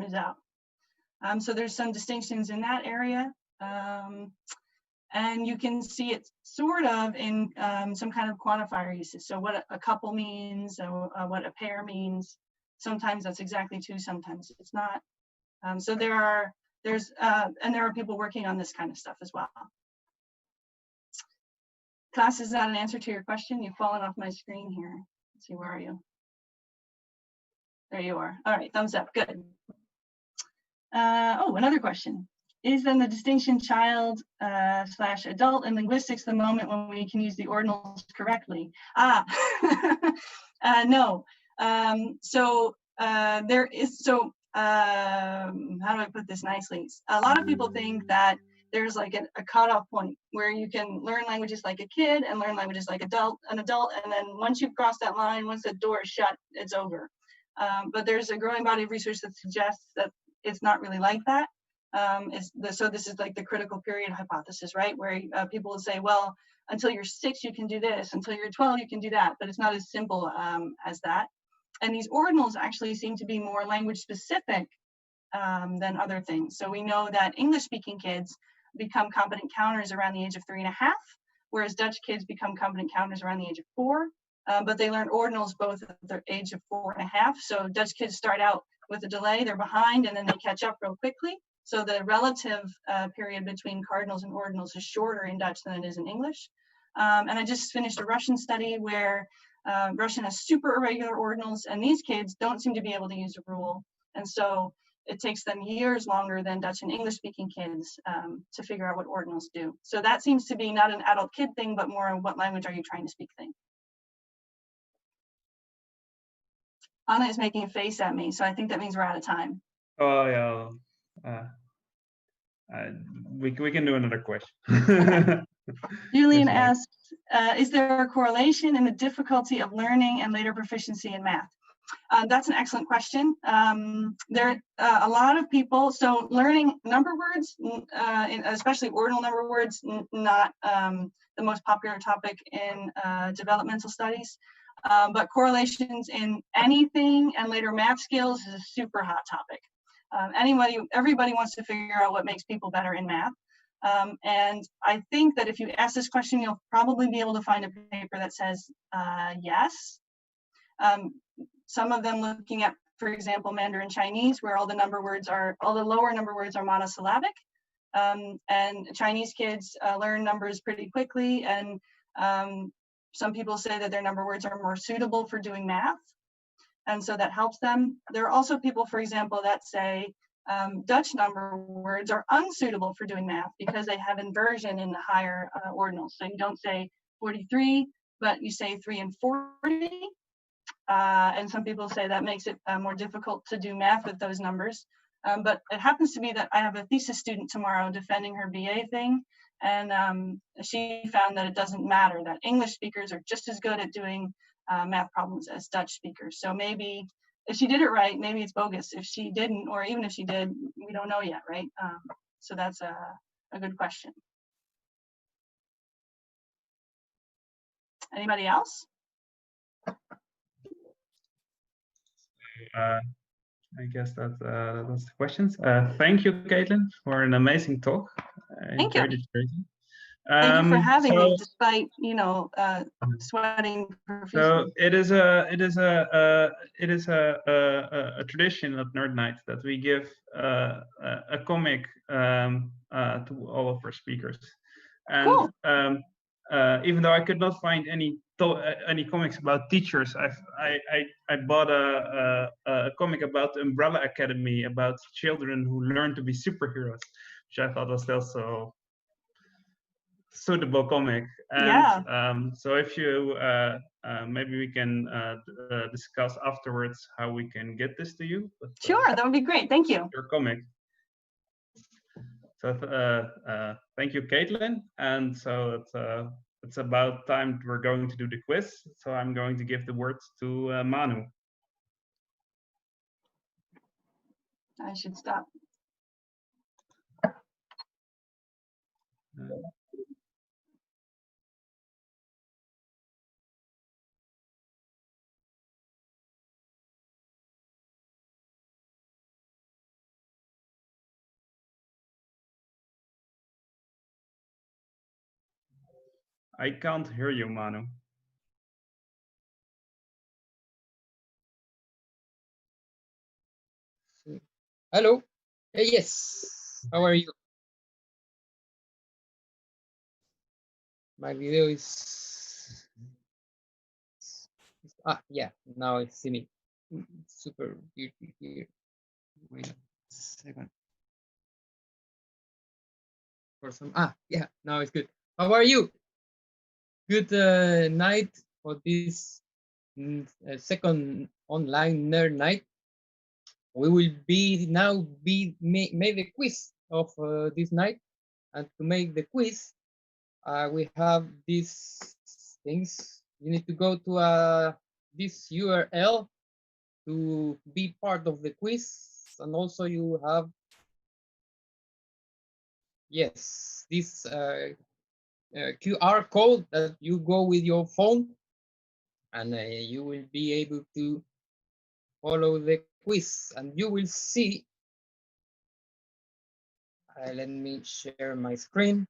is out. So there's some distinctions in that area. And you can see it sort of in some kind of quantifier uses. So what a couple means, what a pair means. Sometimes that's exactly 2, sometimes it's not. So there are people working on this kind of stuff as well. Class, is that an answer to your question? You've fallen off my screen here. Let's see, where are you? There you are. All right, thumbs up, good. Oh, another question. Is then the distinction child / adult in linguistics the moment when we can use the ordinals correctly? No. There is, how do I put this nicely? A lot of people think that there's like a cutoff point where you can learn languages like a kid and learn languages like an adult, and then once you've crossed that line, once the door is shut, it's over. But there's a growing body of research that suggests that it's not really like that. So this is like the critical period hypothesis, right? Where people will say, well, until you're 6, you can do this. Until you're 12, you can do that. But it's not as simple as that. And these ordinals actually seem to be more language specific than other things. So we know that English-speaking kids become competent counters around the age of 3.5, whereas Dutch kids become competent counters around the age of 4. But they learn ordinals both at the age of 4.5. So Dutch kids start out with a delay, they're behind, and then they catch up real quickly. So the relative period between cardinals and ordinals is shorter in Dutch than it is in English. And I just finished a Russian study where Russian has super irregular ordinals, and these kids don't seem to be able to use a rule. And so it takes them years longer than Dutch and English speaking kids to figure out what ordinals do. So that seems to be not an adult kid thing, but more what language are you trying to speak thing. Anna is making a face at me, so I think that means we're out of time.
Oh, yeah. we can do another question.
Julian
Yes, Mike.
asked, is there a correlation in the difficulty of learning and later proficiency in math? That's an excellent question. There are a lot of people, so learning number words, especially ordinal number words, not the most popular topic in developmental studies, but correlations in anything and later math skills is a super hot topic. Everybody wants to figure out what makes people better in math. And I think that if you ask this question, you'll probably be able to find a paper that says yes. Some of them looking at, for example, Mandarin Chinese, where all the lower number words are monosyllabic. And Chinese kids learn numbers pretty quickly. And some people say that their number words are more suitable for doing math. And so that helps them. There are also people, for example, that say Dutch number words are unsuitable for doing math because they have inversion in the higher ordinals. So you don't say 43, but you say 3 and 40. And some people say that makes it more difficult to do math with those numbers. But it happens to be that I have a thesis student tomorrow defending her BA thing. And she found that it doesn't matter, that English speakers are just as good at doing math problems as Dutch speakers. So maybe if she did it right, maybe it's bogus. If she didn't, or even if she did, we don't know yet, right? So that's a good question. Anybody else?
I guess that's the questions. Thank you, Caitlin, for an amazing talk.
Thank you.
Intriguing.
Thank you for having me,
So,
despite sweating profusely.
so it is a tradition at Nerd Night that we give a comic to all of our speakers, and
Cool.
even though I could not find any comics about teachers, I bought a comic about the Umbrella Academy about children who learn to be superheroes, which I thought was also suitable comic. And
Yeah.
So if you maybe we can discuss afterwards how we can get this to you. But,
sure, that would be great. Thank you.
Your comic. So thank you, Caitlin. And so it's about time we're going to do the quiz. So I'm going to give the words to Manu.
I should stop.
I can't hear you, Manu.
Hello. Yes. How are you? My video is yeah. Now it's see me. Super beautiful here. Wait a second. For some yeah. Now it's good. How are you? Good night for this second online nerd night. We will now made the quiz of this night, and to make the quiz, we have these things. You need to go to this URL to be part of the quiz, and also you have this QR code that you go with your phone, and you will be able to follow the quiz, and you will see. Let me share my screen.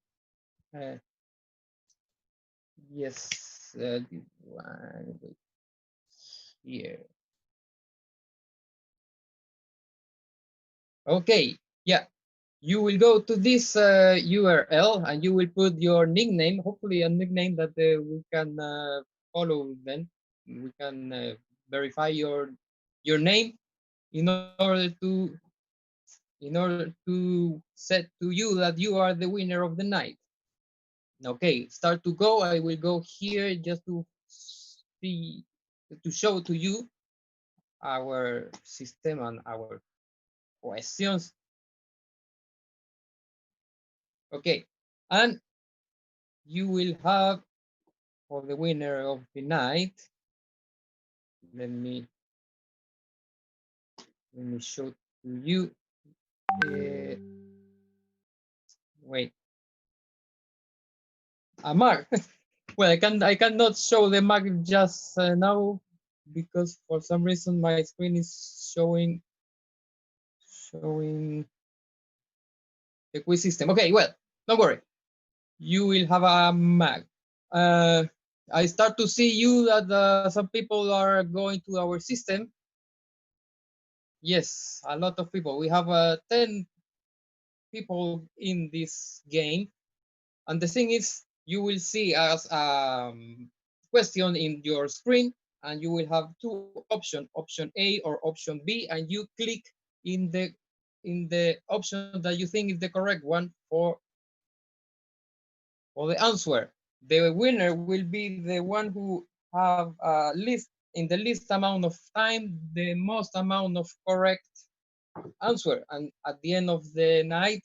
Yes, one here. Okay, yeah. You will go to this URL and you will put your nickname, hopefully a nickname that we can follow. Then we can verify your name in order to set to you that you are the winner of the night. Okay, start to go. I will go here just to see, to show to you our system and our questions. Okay, and you will have for the winner of the night. Let me show to you. Wait, a mark. Well, I cannot show the mark just now because for some reason my screen is showing the quiz system. Okay, well, don't worry. You will have a mark. I start to see you that some people are going to our system. Yes, a lot of people. We have 10 people in this game. And the thing is, you will see as question in your screen, and you will have two options, option A or option B, and you click in the option that you think is the correct one for the answer. The winner will be the one who have in the least amount of time the most amount of correct answer, and at the end of the night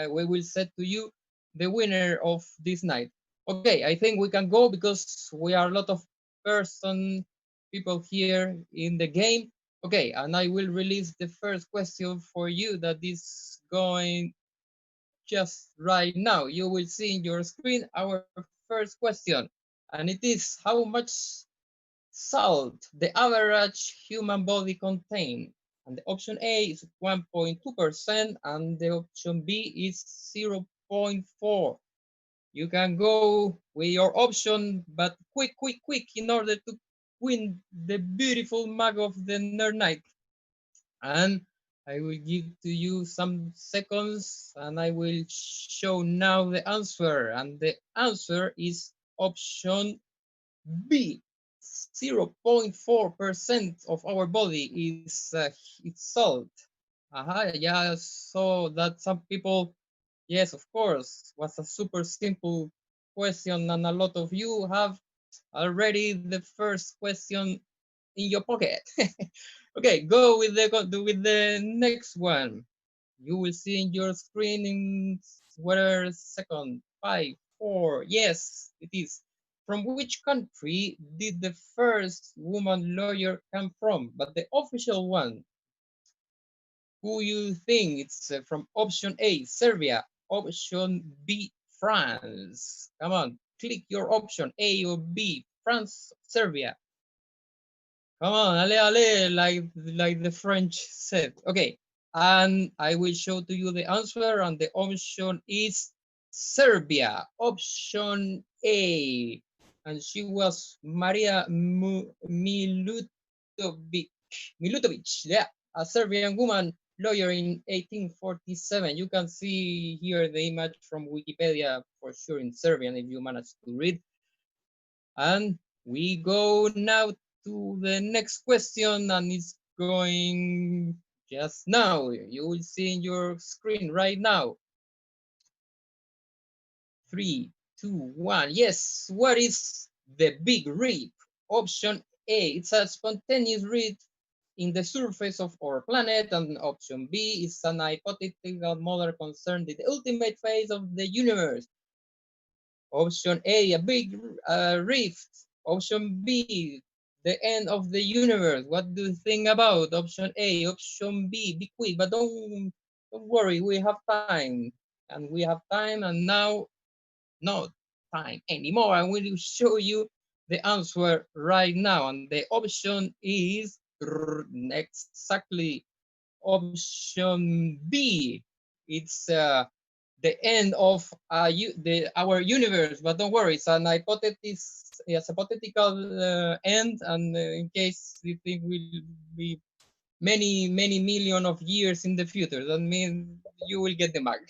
we will set to you the winner of this night. Okay, I think we can go because we are a lot of people here in the game. Okay, and I will release the first question for you that is going just right now. You will see in your screen our first question, and it is how much salt the average human body contain. And the option A is 1.2% and the option B is 0.4. You can go with your option, but quick in order to win the beautiful mug of the Nerd Night. And I will give to you some seconds and I will show now the answer. And the answer is option B. 0.4% of our body is it's salt. Yeah, so that some people, yes, of course, was a super simple question, and a lot of you have already the first question in your pocket. Okay, go with the next one. You will see in your screen in whatever second, 5, 4. Yes, it is. From which country did the first woman lawyer come from? But the official one. Who you think it's from option A, Serbia, option B, France. Come on, click your option A or B, France, Serbia. Come on, ale, like the French said. Okay, and I will show to you the answer, and the option is Serbia, option A. And she was Maria Milutovic, yeah, a Serbian woman lawyer in 1847. You can see here the image from Wikipedia for sure in Serbian if you manage to read. And we go now to the next question, and it's going just now. You will see in your screen right now. 3, 2, 1. Yes, what is the Big Rip? Option A, it's a spontaneous rip in the surface of our planet, and option B is an hypothetical model concerning the ultimate phase of the universe. Option A, a big rift. Option B, the end of the universe. What do you think about option A? Option B, be quick, but don't worry, we have time. And we have time, and now, no time anymore. I will show you the answer right now. And the option is exactly option B. It's the end of our universe, but don't worry, it's an hypothetical end, and in case you think will be many million of years in the future, that means you will get the mark.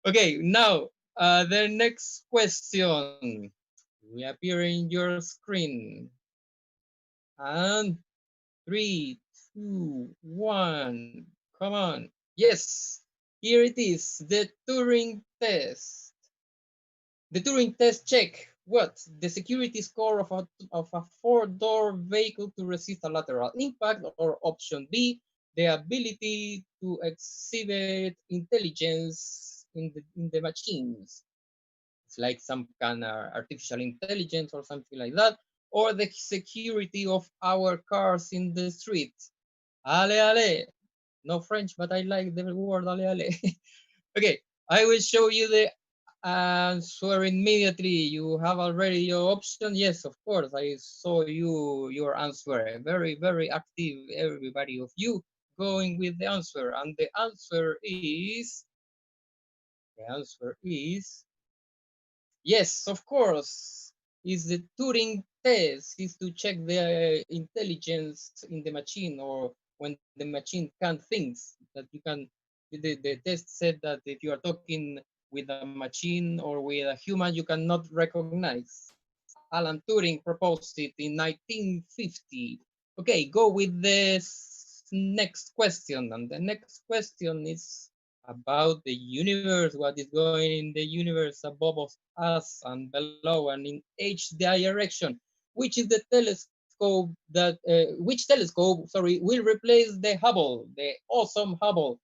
Okay, now the next question will appear in your screen, and 3, 2, 1, come on. Yes, here it is, the Turing test. The Turing test check what? The security score of a four-door vehicle to resist a lateral impact, or option B, the ability to exhibit intelligence in the machines. It's like some kind of artificial intelligence or something like that, or the security of our cars in the streets. Ale ale. No French, but I like the word ale ale. Okay, I will show you the answer immediately. You have already your option. Yes, of course. I saw your answer. Very, very active, everybody of you going with the answer. And the answer is yes, of course. Is the Turing test is to check the intelligence in the machine, or when the machine can things that you can. The test said that if you are talking with a machine or with a human, you cannot recognize. Alan Turing proposed it in 1950. Okay, go with this next question, and the next question is about the universe, what is going in the universe above us and below and in each direction. Which is the telescope that, which telescope, sorry, will replace the Hubble, the awesome Hubble?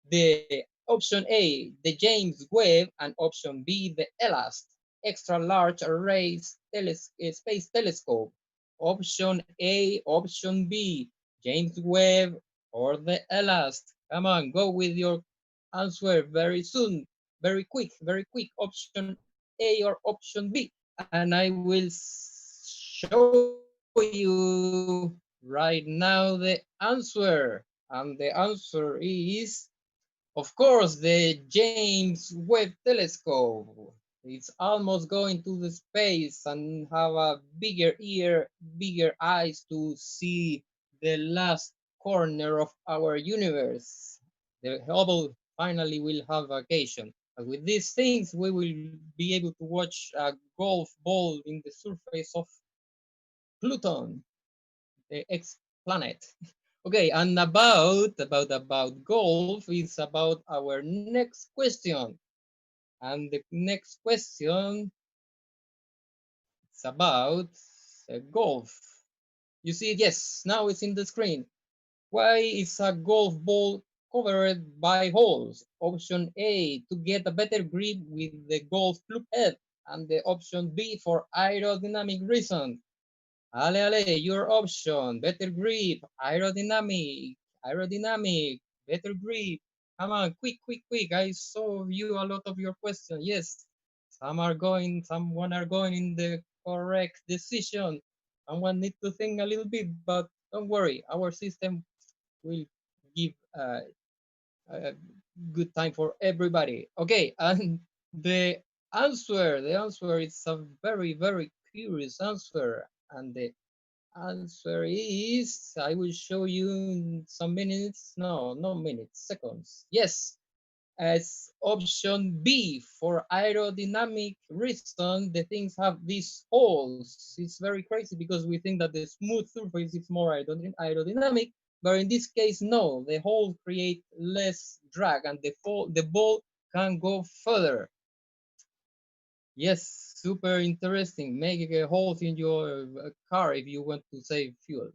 The option A, the James Webb, and option B, the ELAST, extra large array space telescope. Option A, option B, James Webb or the ELAST. Come on, go with your answer very soon, very quick, very quick. Option A or option B. And I will show you right now the answer. And the answer is, of course, the James Webb Telescope. It's almost going to the space and have a bigger ear, bigger eyes to see the last corner of our universe. The Hubble finally will have vacation. And with these things, we will be able to watch a golf ball in the surface of Pluton, the ex-planet. Okay, and about golf is about our next question. And the next question is about golf. You see, yes, now it's in the screen. Why is a golf ball covered by holes? Option A, to get a better grip with the golf club head. And the option B, for aerodynamic reasons. Ale, your option, better grip, aerodynamic, better grip. Come on, quick. I saw you a lot of your questions. Yes, someone are going in the correct decision. Someone need to think a little bit, but don't worry, our system will give a good time for everybody. Okay, and the answer is a very, very curious answer. And the answer is, I will show you in some minutes. No, not minutes, seconds. Yes, as option B, for aerodynamic reason, the things have these holes. It's very crazy because we think that the smooth surface is more aerodynamic, but in this case, no, the holes create less drag and the ball can go further. Yes, super interesting. Make a holes in your car if you want to save fuel.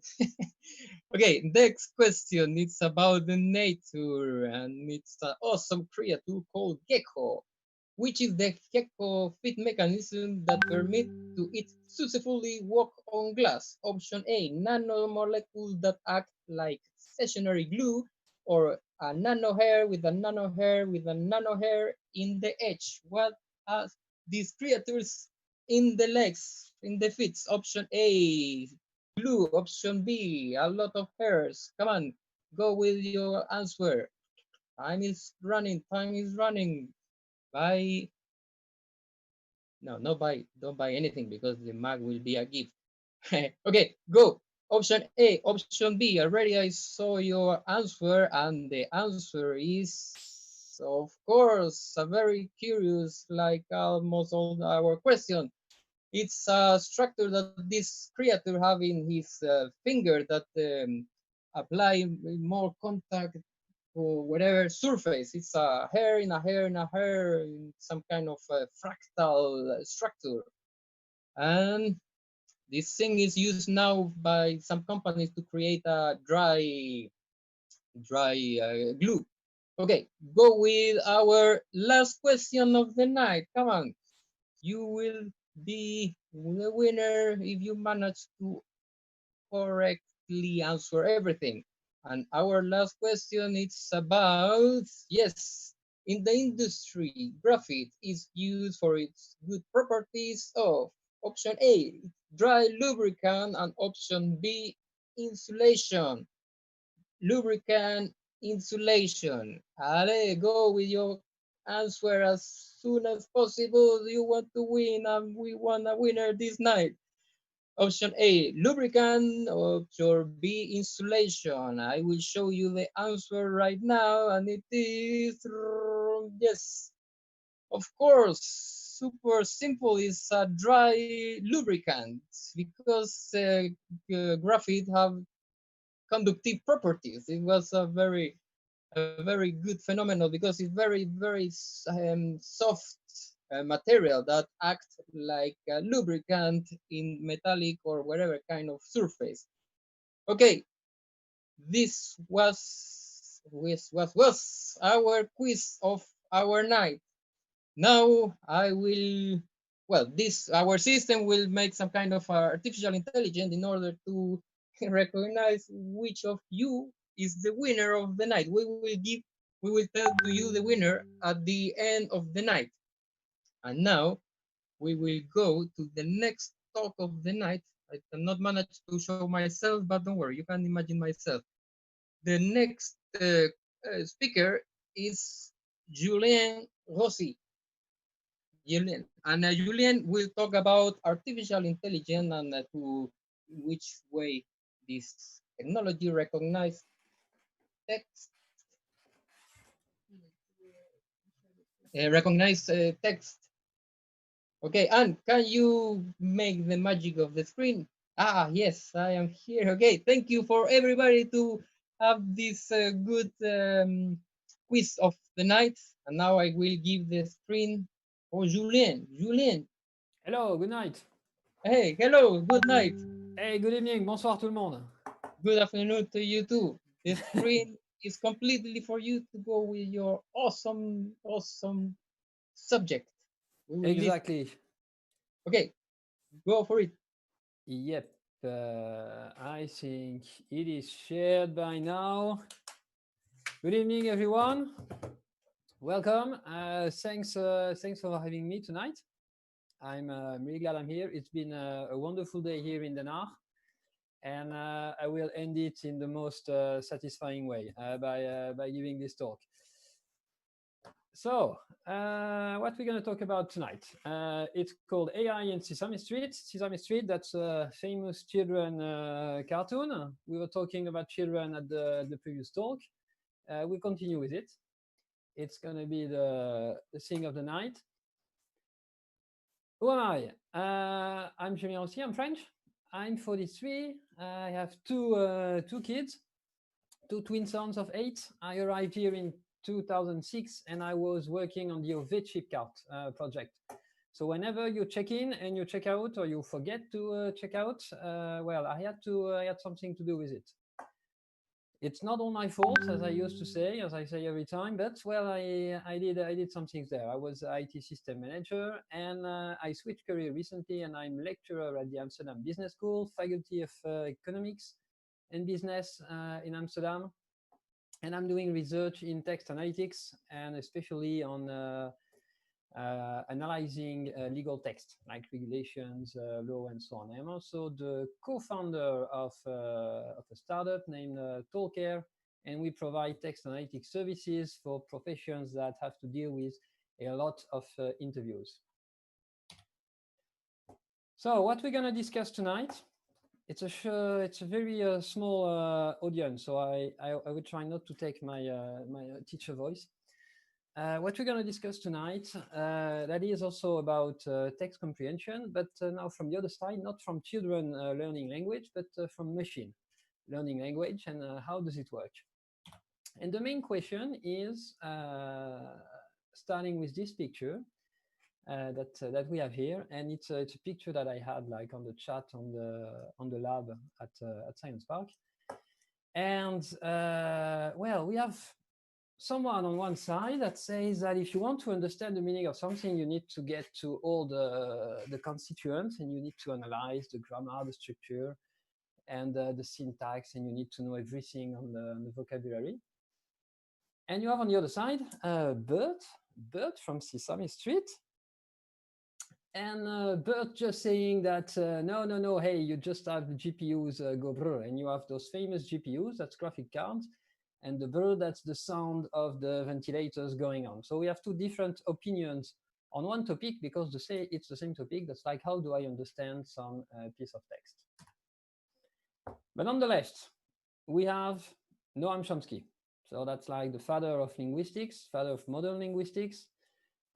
Okay, next question. It's about the nature, and it's an awesome creature called gecko, which is the gecko fit mechanism that permit to it successfully walk on glass. Option A, nanomolecules that act like stationary glue, or a nano hair with a nano hair with a nano hair in the edge. What are these creatures in the legs, in the feet? Option A, glue. Option B, a lot of hairs. Come on, go with your answer. Time is running. Buy, no, no buy, don't buy anything because the mug will be a gift. Okay, go. Option A, option B. Already I saw your answer, and the answer is, of course, a very curious, like almost all our question. It's a structure that this creature have in his finger that apply more contact to whatever surface. It's a hair in a hair in a hair in some kind of fractal structure. And this thing is used now by some companies to create a dry glue. Okay, go with our last question of the night. Come on. You will be the winner if you manage to correctly answer everything. And our last question is about, yes, in the industry, graphite is used for its good properties of option A, dry lubricant, and option B, insulation. Lubricant, insulation. Ale, go with your answer as soon as possible. You want to win, and we want a winner this night. Option A, lubricant. Option B, insulation. I will show you the answer right now, and it is yes, of course. Super simple. Is a dry lubricant because graphite have conductive properties. It was a very good phenomenon because it's very soft material that act like a lubricant in metallic or whatever kind of surface. Okay, this was our quiz of our night. Now I will, well, this our system will make some kind of artificial intelligence in order to recognize which of you is the winner of the night. We will tell to you the winner at the end of the night. And now we will go to the next talk of the night. I cannot manage to show myself, but don't worry, you can imagine myself. The next speaker is Julien Rossi. Julien. And Julien will talk about artificial intelligence and to which way this technology recognize text, text. Okay, and can you make the magic of the screen? Ah, yes, I am here. Okay, thank you for everybody to have this good quiz of the night. And now I will give the screen for Julien. Julien.
Hello, good night.
Hey, hello, good night.
Hey, good evening, bonsoir tout le monde.
Good afternoon to you too. The screen is completely for you to go with your awesome subject.
Exactly.
Okay, go for it.
Yep, I think it is shared by now. Good evening, everyone. Welcome. Thanks for having me tonight. I'm really glad I'm here. It's been a wonderful day here in Den Haag. And I will end it in the most satisfying way by giving this talk. So, what we're going to talk about tonight? It's called AI in Sesame Street. Sesame Street, that's a famous children cartoon. We were talking about children at the previous talk. We'll continue with it. It's going to be the thing of the night. Who am I? I'm Julien Rossi, I'm French. I'm 43. I have two kids, two twin sons of 8. I arrived here in 2006 and I was working on the OV chip card project. So whenever you check in and you check out or you forget to check out, well, I had something to do with it. It's not all my fault, as I used to say, as I say every time, but well, I did some things there. I was IT system manager and I switched career recently and I'm lecturer at the Amsterdam Business School, Faculty of Economics and Business in Amsterdam. And I'm doing research in text analytics and especially on analyzing legal text like regulations, law, and so on. I'm also the co-founder of a startup named Toolcare, and we provide text analytics services for professions that have to deal with a lot of interviews. So what we're going to discuss tonight, it's a very small audience, so I will try not to take my teacher voice. What we're going to discuss tonight, that is also about text comprehension, but now from the other side, not from children learning language, but from machine learning language, and how does it work? And the main question is, starting with this picture that we have here, and it's a picture that I had like on the chat on the lab at Science Park, and well, we have someone on one side that says that if you want to understand the meaning of something, you need to get to all the constituents, and you need to analyze the grammar, the structure, and the syntax, and you need to know everything on the vocabulary. And you have on the other side Bert from Sesame Street. And Bert just saying that, no, hey, you just have the GPUs go brr, and you have those famous GPUs, that's graphic cards, and the brr, that's the sound of the ventilators going on. So we have two different opinions on one topic because it's the same topic. That's like, how do I understand some piece of text? But on the left, we have Noam Chomsky. So that's like the father of linguistics, father of modern linguistics.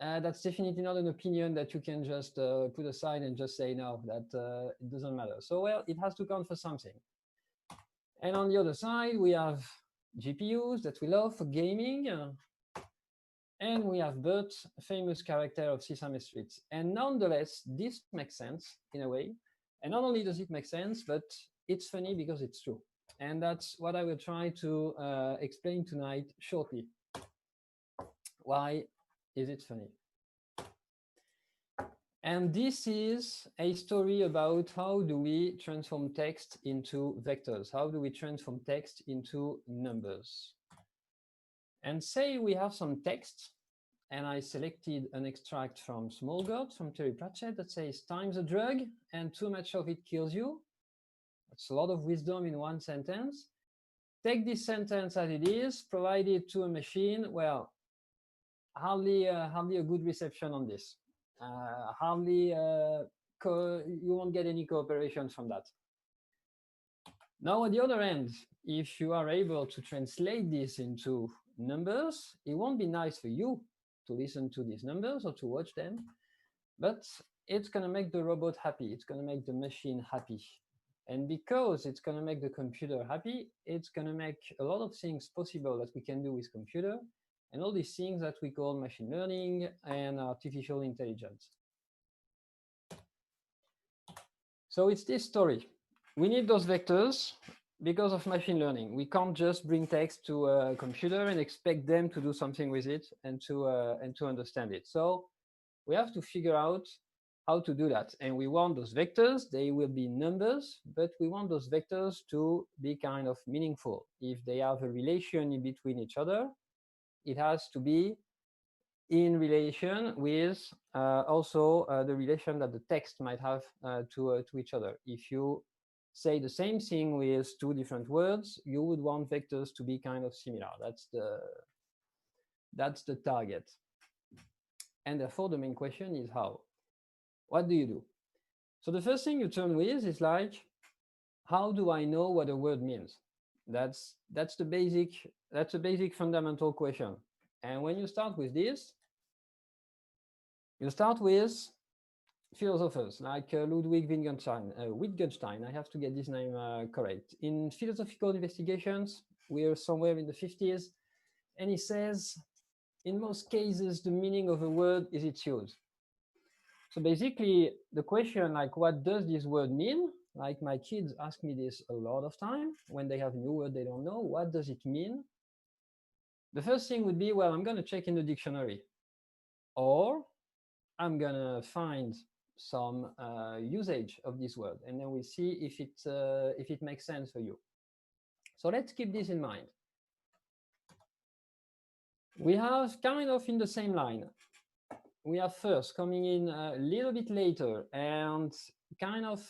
That's definitely not an opinion that you can just put aside and just say, no, that it doesn't matter. So, well, it has to count for something. And on the other side, we have GPUs that we love for gaming. And we have Bert, a famous character of Sesame Street. And nonetheless, this makes sense in a way. And not only does it make sense, but it's funny because it's true. And that's what I will try to explain tonight shortly. Why is it funny? And this is a story about how do we transform text into vectors? How do we transform text into numbers? And say we have some text, and I selected an extract from Small God, from Terry Pratchett, that says, time's a drug, and too much of it kills you. That's a lot of wisdom in one sentence. Take this sentence as it is, provide it to a machine. Well, hardly a good reception on this. You won't get any cooperation from that. Now, on the other end, if you are able to translate this into numbers, it won't be nice for you to listen to these numbers or to watch them, but it's going to make the robot happy. It's going to make the machine happy. And because it's going to make the computer happy, it's going to make a lot of things possible that we can do with computer, and all these things that we call machine learning and artificial intelligence. So it's this story. We need those vectors because of machine learning. We can't just bring text to a computer and expect them to do something with it and to understand it. So we have to figure out how to do that. And we want those vectors, they will be numbers, but we want those vectors to be kind of meaningful. If they have a relation in between each other, it has to be in relation with also the relation that the text might have to each other. If you say the same thing with two different words, you would want vectors to be kind of similar. That's the target. And therefore, the main question is how? What do you do? So the first thing you turn with is like, how do I know what a word means? That's the basic fundamental question. And when you start with this, you start with philosophers like Ludwig Wittgenstein. I have to get this name correct. In philosophical investigations, we're somewhere in the 50s, and he says, in most cases, the meaning of a word is its use. So basically, the question like, what does this word mean? Like my kids ask me this a lot of time when they have a new word they don't know. What does it mean? The first thing would be, well, I'm going to check in the dictionary, or I'm going to find some usage of this word, and then we see if it makes sense for you. So let's keep this in mind. We have kind of in the same line. We have first coming in a little bit later and kind of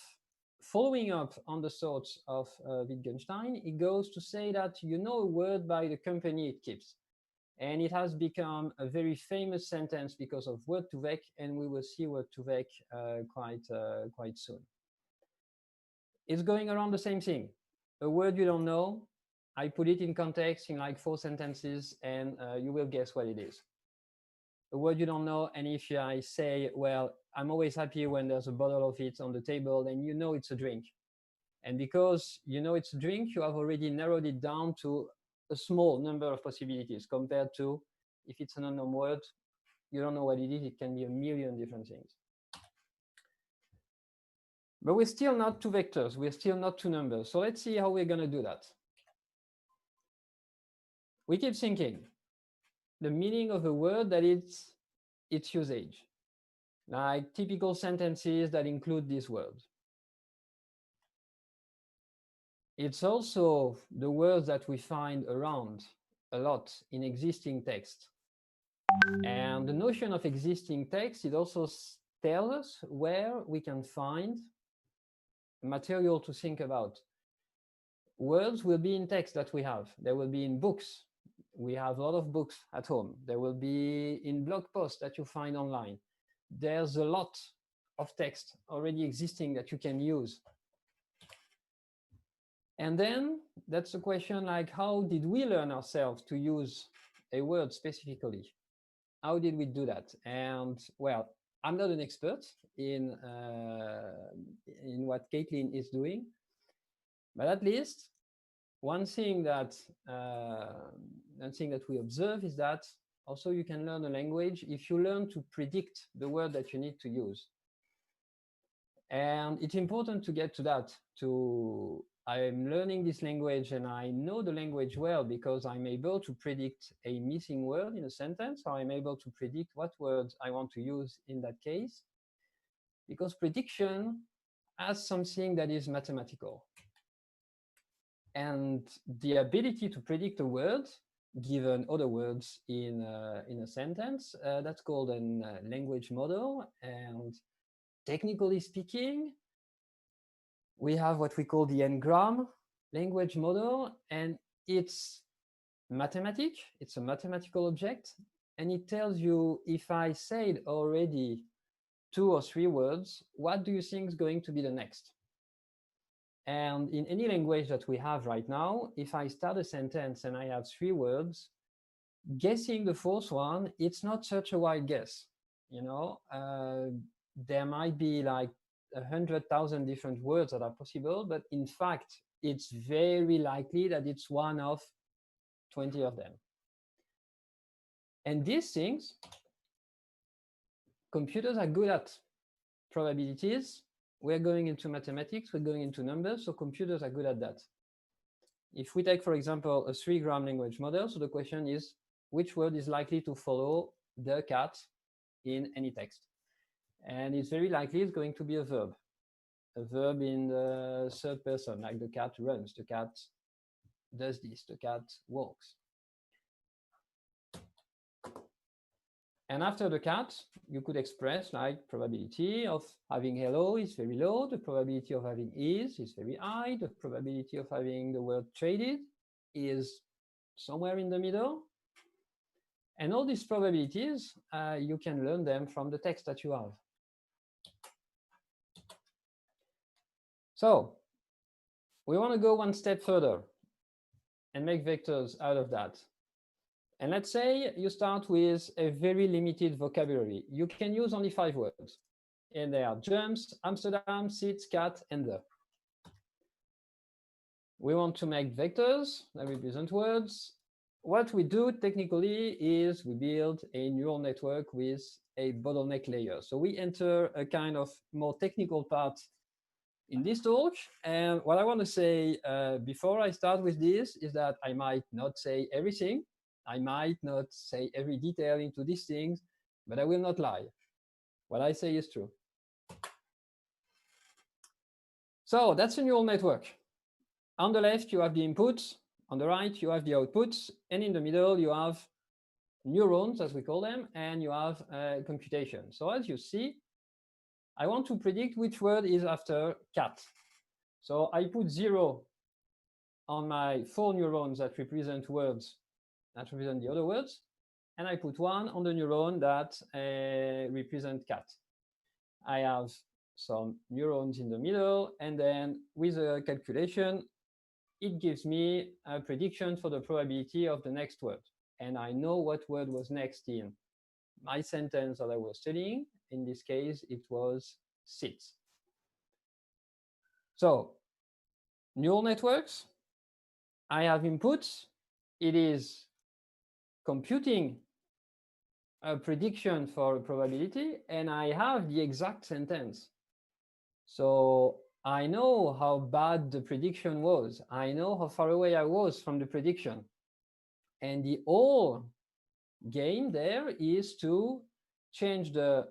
following up on the thoughts of Wittgenstein. It goes to say that you know a word by the company it keeps. And it has become a very famous sentence because of word2vec, and we will see word2vec quite soon. It's going around the same thing. A word you don't know, I put it in context in like 4 sentences, and you will guess what it is. A word you don't know, and if I say, well, I'm always happy when there's a bottle of it on the table, then you know it's a drink. And because you know it's a drink, you have already narrowed it down to a small number of possibilities compared to if it's an unknown word, you don't know what it is, it can be a million different things. But we're still not 2 vectors, we're still not 2 numbers. So let's see how we're going to do that. We keep thinking, the meaning of a word that its usage, like typical sentences that include this word. It's also the words that we find around a lot in existing text. And the notion of existing text, it also tells us where we can find material to think about. Words will be in text that we have. They will be in books. We have a lot of books at home. They will be in blog posts that you find online. There's a lot of text already existing that you can use. And then that's the question, like, how did we learn ourselves to use a word specifically? How did we do that? And well, I'm not an expert in what Caitlin is doing, but at least one thing that we observe is that also you can learn a language if you learn to predict the word that you need to use. And it's important to get to that. I'm learning this language and I know the language well because I'm able to predict a missing word in a sentence, or I'm able to predict what words I want to use in that case. Because prediction has something that is mathematical. And the ability to predict a word given other words in a sentence, that's called a language model. And technically speaking, we have what we call the n-gram language model, and it's mathematic. It's a mathematical object, and it tells you if I said already 2 or 3 words, what do you think is going to be the next? And in any language that we have right now, if I start a sentence and I have 3 words, guessing the 4th one, it's not such a wild guess. You know, there might be like 100,000 different words that are possible, but in fact, it's very likely that it's one of 20 of them. And these things, computers are good at probabilities. We're going into mathematics, we're going into numbers, so computers are good at that. If we take, for example, a 3-gram language model, so the question is, which word is likely to follow the cat in any text? And it's very likely it's going to be a verb in the 3rd person, like the cat runs, the cat does this, the cat walks. And after the cat, you could express like probability of having hello is very low, the probability of having is very high, the probability of having the word traded is somewhere in the middle. And all these probabilities, you can learn them from the text that you have. So we want to go one step further and make vectors out of that. And let's say you start with a very limited vocabulary. You can use only 5 words. And they are jumps, Amsterdam, sits, cat, and the. We want to make vectors that represent words. What we do technically is we build a neural network with a bottleneck layer. So we enter a kind of more technical part in this talk. And what I want to say before I start with this is that I might not say everything. I might not say every detail into these things, but I will not lie. What I say is true. So that's a neural network. On the left, you have the inputs. On the right, you have the outputs. And in the middle, you have neurons, as we call them, and you have computation. So as you see, I want to predict which word is after cat. So I put 0 on my 4 neurons that represent words that represent the other words, and I put 1 on the neuron that represent cat. I have some neurons in the middle, and then with a calculation, it gives me a prediction for the probability of the next word. And I know what word was next in my sentence that I was studying. In this case, it was sits. So neural networks, I have inputs. It is computing a prediction for a probability, and I have the exact sentence. So I know how bad the prediction was. I know how far away I was from the prediction. And the whole game there is to change the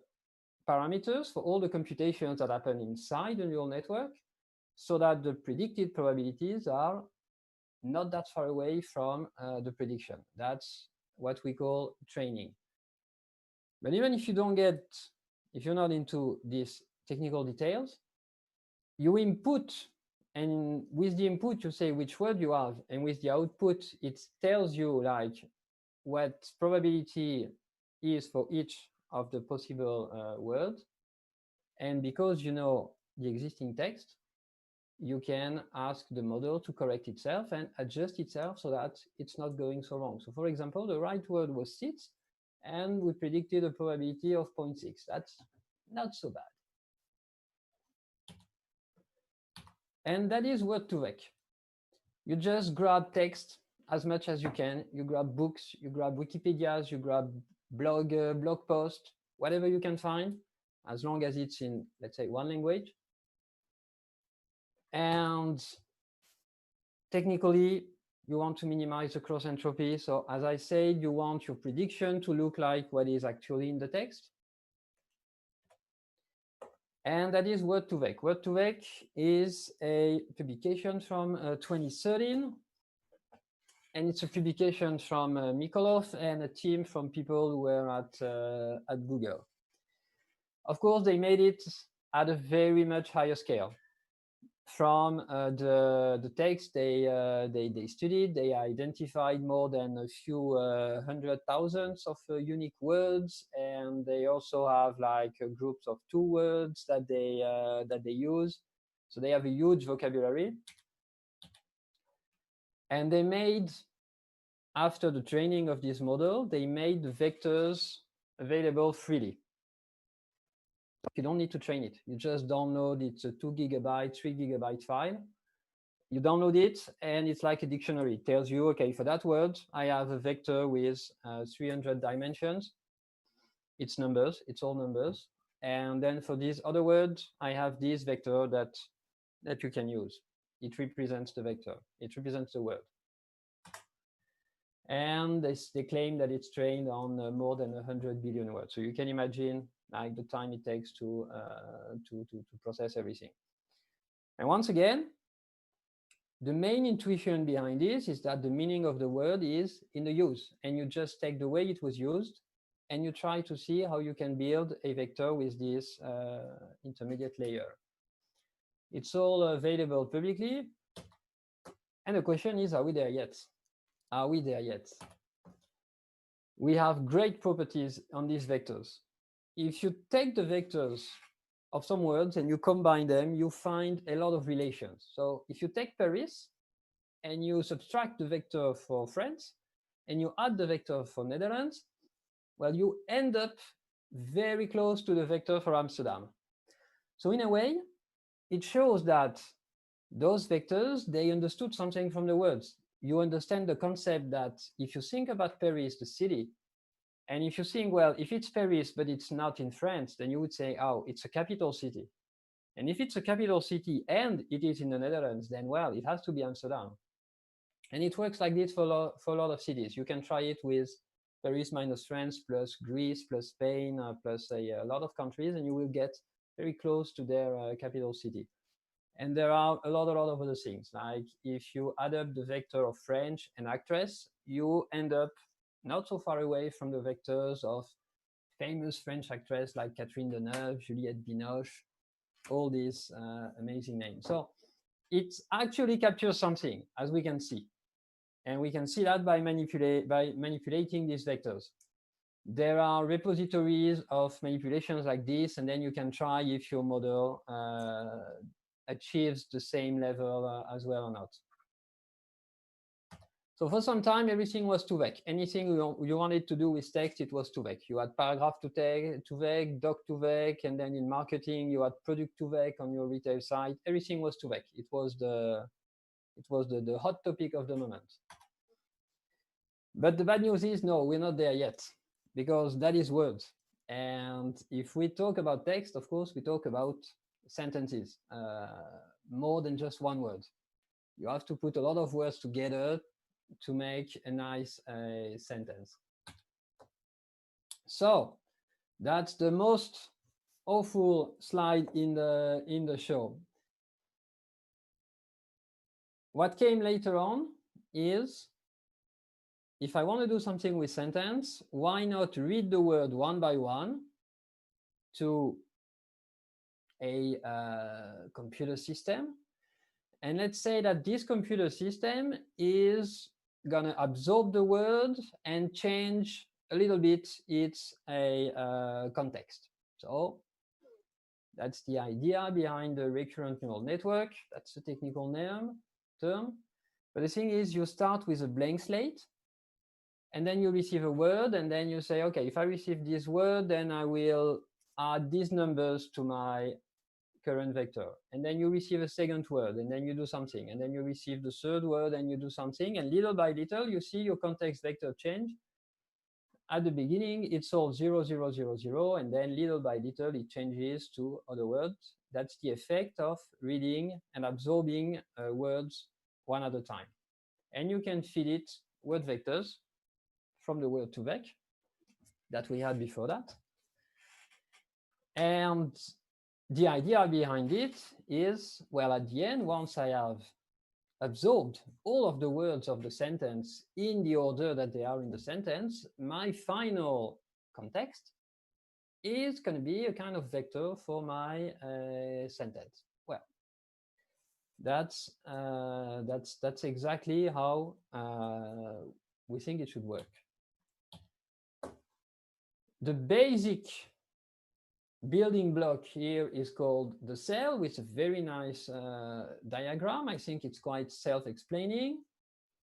parameters for all the computations that happen inside the neural network so that the predicted probabilities are not that far away from the prediction. That's what we call training. But even if you don't get, if you're not into these technical details, you input, and with the input you say which word you have, and with the output it tells you like what probability is for each of the possible words. And because you know the existing text, you can ask the model to correct itself and adjust itself so that it's not going so wrong. So for example, the right word was sit, and we predicted a probability of 0.6. That's not so bad. And that is word2vec. You just grab text as much as you can. You grab books, you grab Wikipedias, you grab blog posts, whatever you can find, as long as it's in, let's say, one language. And technically, you want to minimize the cross entropy. So as I said, you want your prediction to look like what is actually in the text. And that is word2vec. Word2vec is a publication from 2013. And it's a publication from Mikolov and a team from people who were at Google. Of course, they made it at a very much higher scale. From the text they studied, they identified more than a few 100,000 of unique words, and they also have like groups of 2 words that they use. So they have a huge vocabulary, and they made, after the training of this model, they made the vectors available freely. You don't need to train it. You just download. It's a 2 GB, 3 GB file. You download it, and it's like a dictionary. It tells you, okay, for that word, I have a vector with 300 dimensions. It's numbers. It's all numbers. And then for this other word, I have this vector that you can use. It represents the vector. It represents the word. And they claim that it's trained on more than 100 billion words. So you can imagine like the time it takes to process everything. And once again, the main intuition behind this is that the meaning of the word is in the use, and you just take the way it was used, and you try to see how you can build a vector with this intermediate layer. It's all available publicly, and the question is, are we there yet? Are we there yet? We have great properties on these vectors. If you take the vectors of some words and you combine them, you find a lot of relations. So if you take Paris and you subtract the vector for France and you add the vector for Netherlands, well, you end up very close to the vector for Amsterdam. So in a way, it shows that those vectors, they understood something from the words. You understand the concept that if you think about Paris, the city, and if you think, well, if it's Paris, but it's not in France, then you would say, oh, it's a capital city. And if it's a capital city and it is in the Netherlands, then, well, it has to be Amsterdam. And it works like this for a lot of cities. You can try it with Paris minus France plus Greece plus Spain plus a lot of countries, and you will get very close to their capital city. And there are a lot of other things. Like if you add up the vector of French and actress, you end up not so far away from the vectors of famous French actresses like Catherine Deneuve, Juliette Binoche, all these amazing names. So it actually captures something, as we can see. And we can see that by manipulating these vectors. There are repositories of manipulations like this, and then you can try if your model achieves the same level as well or not. So for some time, everything was 2vec. Anything you wanted to do with text, it was 2vec. You had paragraph 2vec, doc 2vec, and then in marketing, you had product 2vec on your retail site. Everything was 2vec. It was the hot topic of the moment. But the bad news is, no, we're not there yet, because that is words. And if we talk about text, of course, we talk about sentences, more than just one word. You have to put a lot of words together to make a nice sentence. So that's the most awful slide in the show. What came later on is, if I want to do something with sentence, why not read the word one by one to a computer system? And let's say that this computer system is going to absorb the word and change a little bit its context. So that's the idea behind the recurrent neural network. That's a technical term. But the thing is, you start with a blank slate, and then you receive a word, and then you say, okay, if I receive this word, then I will add these numbers to my current vector. And then you receive a second word, and then you do something. And then you receive the third word, and you do something. And little by little, you see your context vector change. At the beginning, it's all 0, 0, 0, 0. And then little by little, it changes to other words. That's the effect of reading and absorbing words one at a time. And you can feed it word vectors from the word to vec that we had before that. And the idea behind it is, well, at the end, once I have absorbed all of the words of the sentence in the order that they are in the sentence, my final context is going to be a kind of vector for my sentence. Well, that's exactly how we think it should work. The basic building block here is called the cell, with a very nice diagram. I think it's quite self-explaining.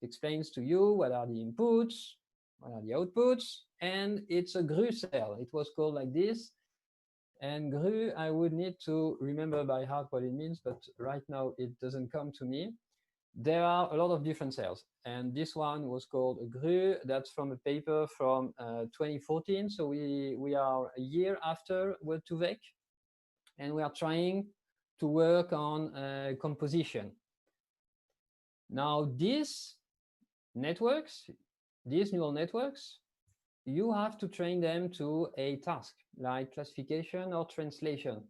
It explains to you what are the inputs, what are the outputs, and it's a GRU cell. It was called like this. And GRU, I would need to remember by heart what it means, but right now it doesn't come to me. There are a lot of different cells, and this one was called a GRU. That's from a paper from 2014. So we are a year after Word2Vec, and we are trying to work on composition. Now, these networks, these neural networks, you have to train them to a task like classification or translation,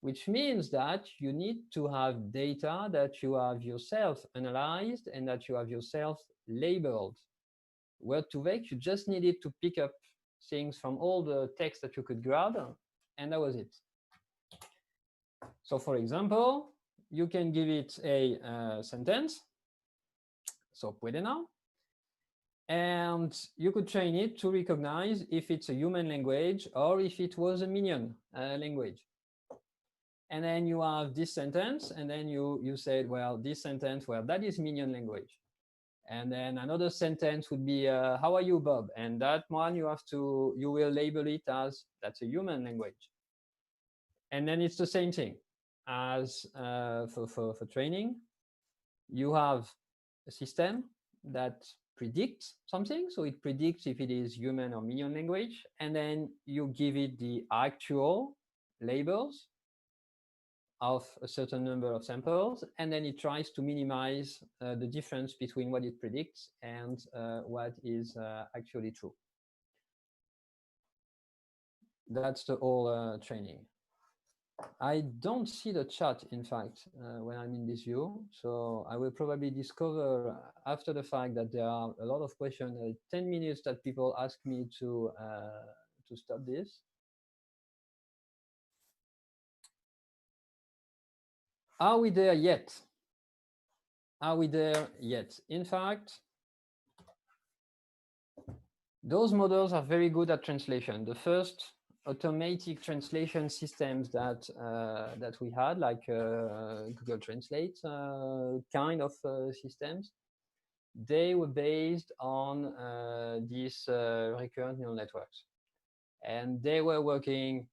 which means that you need to have data that you have yourself analyzed and that you have yourself labeled. Word2Vec, you just needed to pick up things from all the text that you could grab, and that was it. So for example, you can give it a sentence, so puede now, and you could train it to recognize if it's a human language or if it was a minion language. And then you have this sentence, and then you said, well, this sentence, well, that is minion language. And then another sentence would be, how are you, Bob? And that one you will label it as, that's a human language. And then it's the same thing as for training. You have a system that predicts something. So it predicts if it is human or minion language. And then you give it the actual labels of a certain number of samples, and then it tries to minimize the difference between what it predicts and what is actually true. That's the whole training. I don't see the chat, in fact, when I'm in this view, so I will probably discover after the fact that there are a lot of questions, 10 minutes that people ask me to stop this. Are we there yet? Are we there yet? In fact, those models are very good at translation. The first automatic translation systems that we had, like Google Translate kind of systems, they were based on these recurrent neural networks. And they were working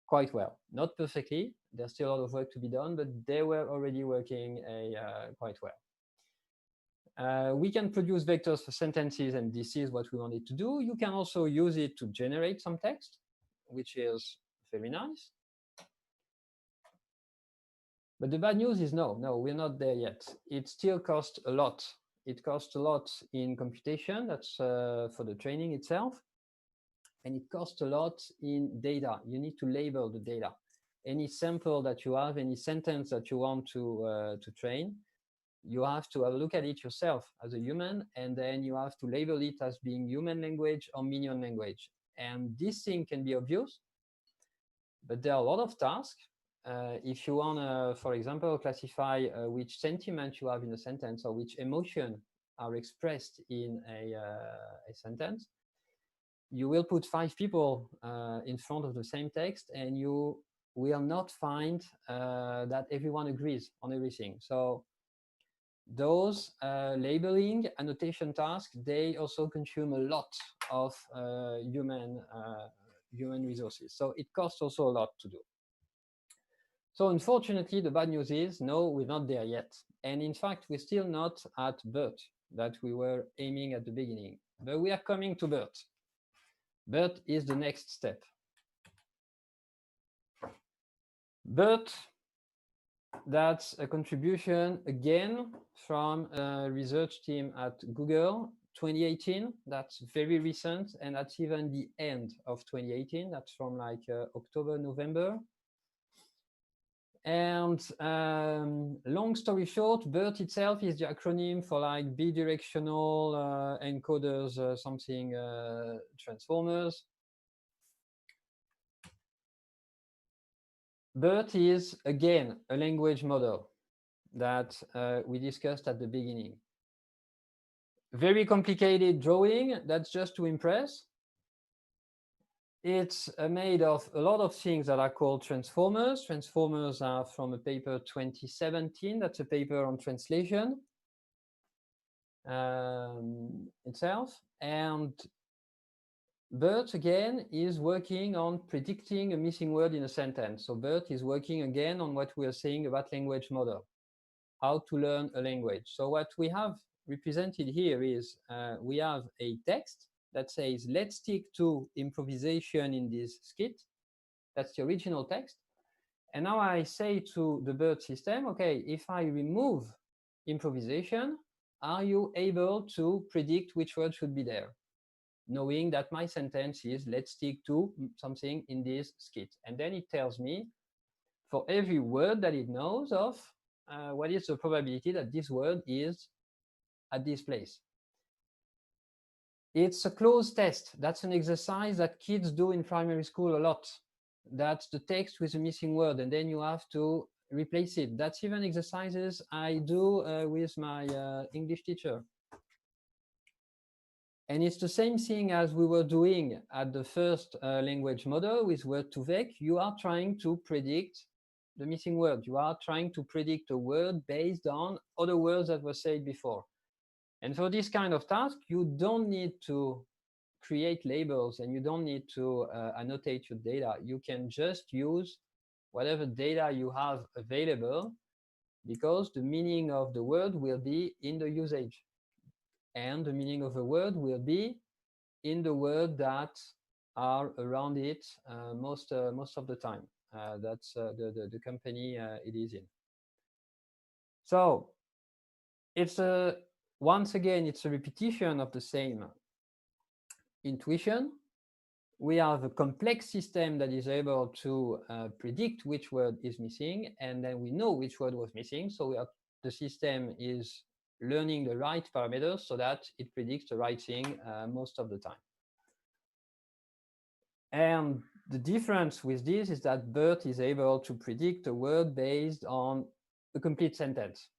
quite well. Not perfectly. There's still a lot of work to be done, but they were already working quite well. We can produce vectors for sentences, and this is what we wanted to do. You can also use it to generate some text, which is very nice. But the bad news is no, we're not there yet. It still costs a lot. It costs a lot in computation. That's for the training itself. and it costs a lot in data. You need to label the data. Any sample that you have, any sentence that you want to train, you have to have a look at it yourself as a human, and then you have to label it as being human language or minion language. And this thing can be obvious, but there are a lot of tasks. If you want to, for example, classify which sentiment you have in a sentence or which emotion are expressed in a sentence, you will put 5 people in front of the same text, and you will not find that everyone agrees on everything. So those labeling annotation tasks, they also consume a lot of human resources. So it costs also a lot to do. So unfortunately, the bad news is, no, we're not there yet. And in fact, we're still not at BERT that we were aiming at the beginning. But we are coming to BERT. BERT is the next step. BERT, that's a contribution, again, from a research team at Google, 2018. That's very recent, and that's even the end of 2018. That's from like October, November. And long story short, BERT itself is the acronym for like bidirectional encoders, something transformers. BERT is, again, a language model that we discussed at the beginning. Very complicated drawing, that's just to impress. It's made of a lot of things that are called transformers. Transformers are from a paper 2017. That's a paper on translation itself. And BERT, again, is working on predicting a missing word in a sentence. So BERT is working again on what we are saying about language model, how to learn a language. So what we have represented here is we have a text that says, let's stick to improvisation in this skit. That's the original text. And now I say to the BERT system, okay, if I remove improvisation, are you able to predict which word should be there? Knowing that my sentence is, let's stick to something in this skit. And then it tells me, for every word that it knows of, what is the probability that this word is at this place. It's a closed test. That's an exercise that kids do in primary school a lot. That's the text with a missing word, and then you have to replace it. That's even exercises I do with my English teacher. And it's the same thing as we were doing at the first language model with word2vec. You are trying to predict the missing word. You are trying to predict a word based on other words that were said before. And for this kind of task, you don't need to create labels and you don't need to annotate your data. You can just use whatever data you have available, because the meaning of the word will be in the usage. And the meaning of a word will be in the word that are around it most of the time. That's the company it is in. So it's once again, it's a repetition of the same intuition. We have a complex system that is able to predict which word is missing, and then we know which word was missing. So the system is learning the right parameters so that it predicts the right thing most of the time. And the difference with this is that BERT is able to predict a word based on a complete sentence.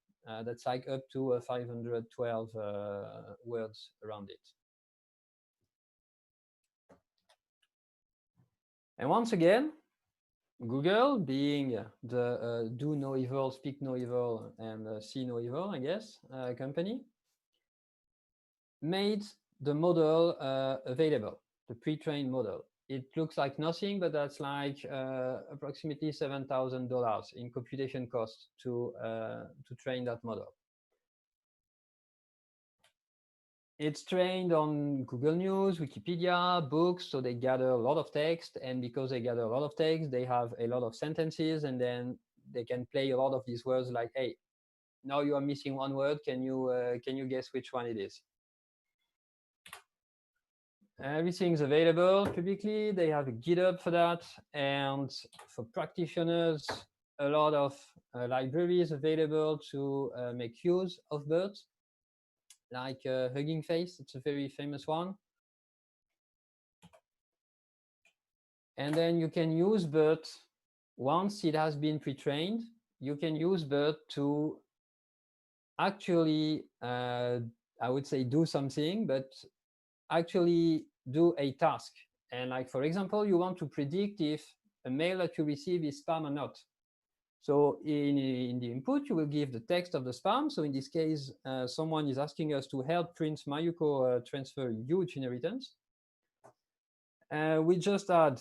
That's like up to 512 words around it. And once again, Google, being the do no evil, speak no evil, and see no evil, I guess, company, made the model available, the pre-trained model. It looks like nothing, but that's like approximately $7,000 in computation costs to train that model. It's trained on Google News, Wikipedia, books, so they gather a lot of text, and because they gather a lot of text, they have a lot of sentences, and then they can play a lot of these words like, hey, now you are missing one word, can you guess which one it is? Everything's available publicly. They have a GitHub for that. And for practitioners, a lot of libraries available to make use of BERT, like Hugging Face. It's a very famous one. And then you can use BERT once it has been pre-trained. You can use BERT to actually, I would say, do something, but actually do a task. And like, for example, you want to predict if a mail that you receive is spam or not. So in the input, you will give the text of the spam. So in this case, someone is asking us to help Prince Mayuko transfer huge inheritance. We just add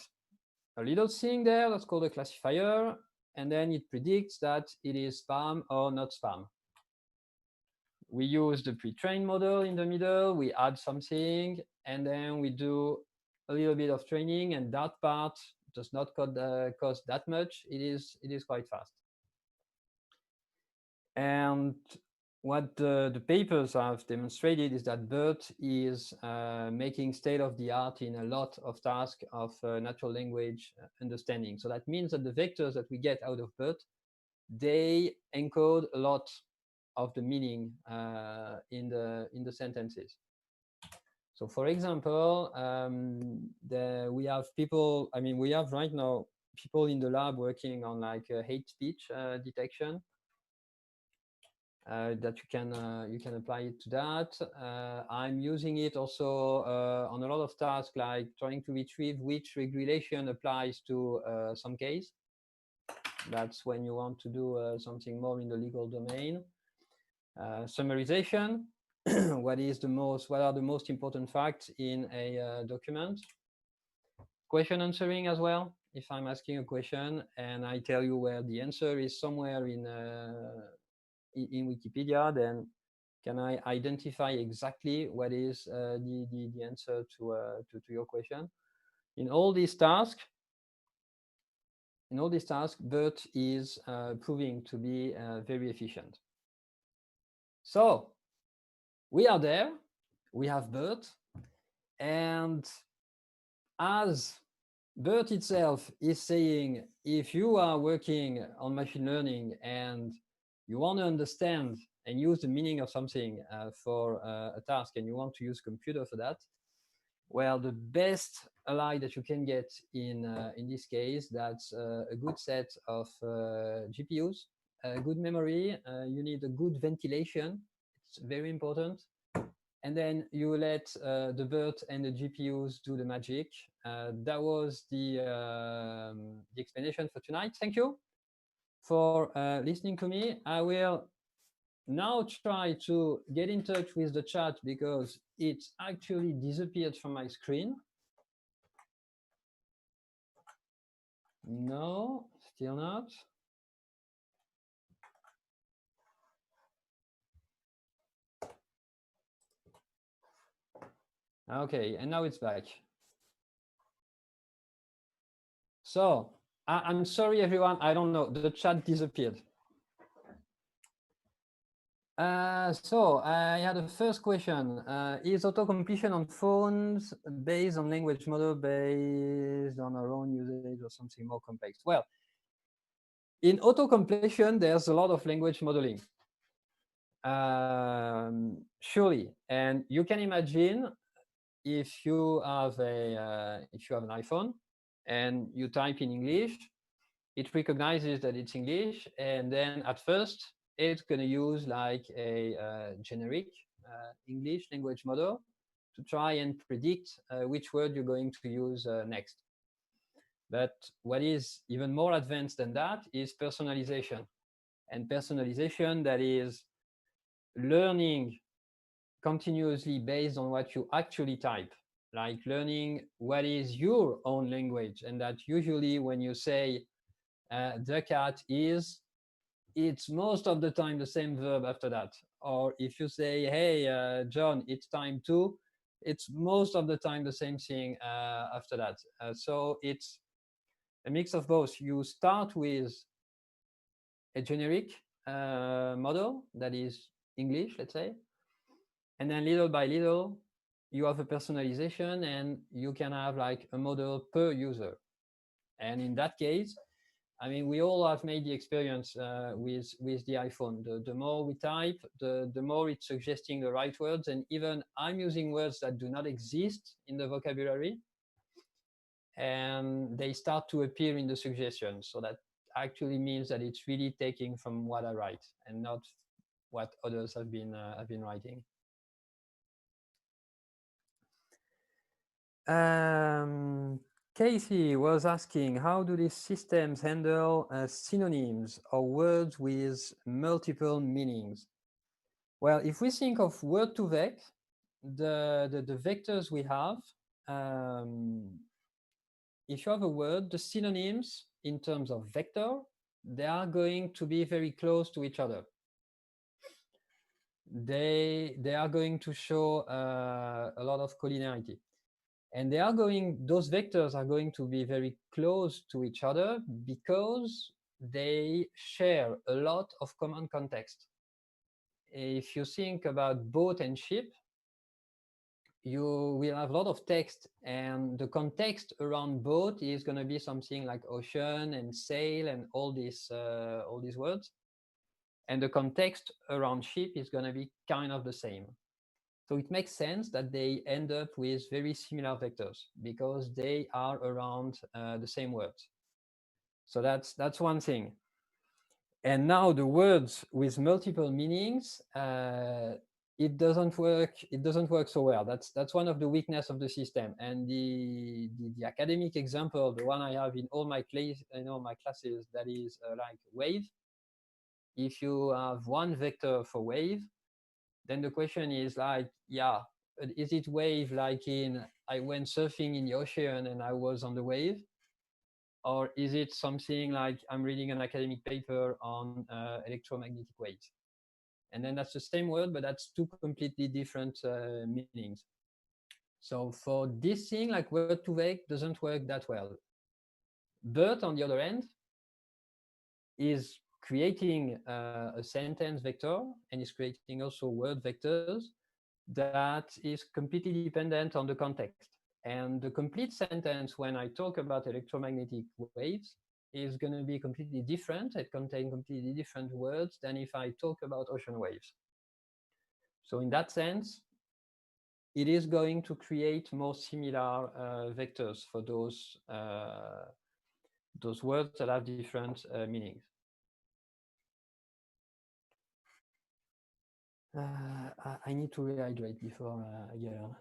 a little thing there that's called a classifier, and then it predicts that it is spam or not spam. We use the pre-trained model in the middle, we add something, and then we do a little bit of training, and that part does not cost that much. It is quite fast. And what the papers have demonstrated is that BERT is making state-of-the-art in a lot of tasks of natural language understanding. So that means that the vectors that we get out of BERT, they encode a lot of the meaning in the sentences. So for example, we have people, I mean, we have right now people in the lab working on like hate speech detection. That you can apply it to that. I'm using it also on a lot of tasks, like trying to retrieve which regulation applies to some case. That's when you want to do something more in the legal domain. Summarization. What are the most important facts in a document? Question answering as well. If I'm asking a question and I tell you where the answer is somewhere in Wikipedia, then can I identify exactly what is the answer to your question? In all these tasks, BERT is proving to be very efficient. So we are there, we have BERT, and as BERT itself is saying, if you are working on machine learning and you want to understand and use the meaning of something for a task, and you want to use computer for that, well, the best ally that you can get in this case, that's a good set of GPUs, a good memory. You need a good ventilation. It's very important. And then you let the BERT and the GPUs do the magic. That was the explanation for tonight. Thank you for listening to me. I will now try to get in touch with the chat because it actually disappeared from my screen. No, still not. Okay, and now it's back. So I'm sorry, everyone. I don't know. The chat disappeared. So I had a first question. Is auto-completion on phones based on language model based on our own usage or something more complex? Well, in auto-completion, there's a lot of language modeling. Surely, and you can imagine if you have an iPhone and you type in English, it recognizes that it's English, and then at first it's going to use like a generic English language model to try and predict which word you're going to use next. But what is even more advanced than that is personalization. And personalization, that is learning continuously based on what you actually type, like learning what is your own language. And that usually when you say the cat is, it's most of the time the same verb after that. Or if you say, hey, John, it's time to, it's most of the time the same thing after that. So it's a mix of both. You start with a generic model that is English, let's say, and then little by little, you have a personalization and you can have like a model per user. And in that case, I mean, we all have made the experience with the iPhone. The more we type, the more it's suggesting the right words. And even I'm using words that do not exist in the vocabulary, and they start to appear in the suggestions. So that actually means that it's really taking from what I write and not what others have been writing. Casey was asking, how do these systems handle synonyms or words with multiple meanings? Well, if we think of word2vec, the vectors we have, if you have a word, the synonyms in terms of vector, they are going to be very close to each other. They are going to show a lot of collinearity. And those vectors are going to be very close to each other because they share a lot of common context. If you think about boat and ship, you will have a lot of text, and the context around boat is going to be something like ocean and sail and all these words. And the context around ship is going to be kind of the same. So it makes sense that they end up with very similar vectors because they are around the same words. So that's one thing. And now the words with multiple meanings, it doesn't work so well. That's one of the weaknesses of the system. And the academic example, the one I have in all my classes, that is like wave. If you have one vector for wave, then the question is like, yeah, is it wave like in I went surfing in the ocean and I was on the wave? Or is it something like I'm reading an academic paper on electromagnetic waves? And then that's the same word, but that's two completely different meanings. So for this thing, like word2vec doesn't work that well. But on the other end, is creating a sentence vector and is creating also word vectors that is completely dependent on the context. And the complete sentence, when I talk about electromagnetic waves, is going to be completely different. It contains completely different words than if I talk about ocean waves. So in that sense, it is going to create more similar vectors for those words that have different meanings. I need to rehydrate before I get on.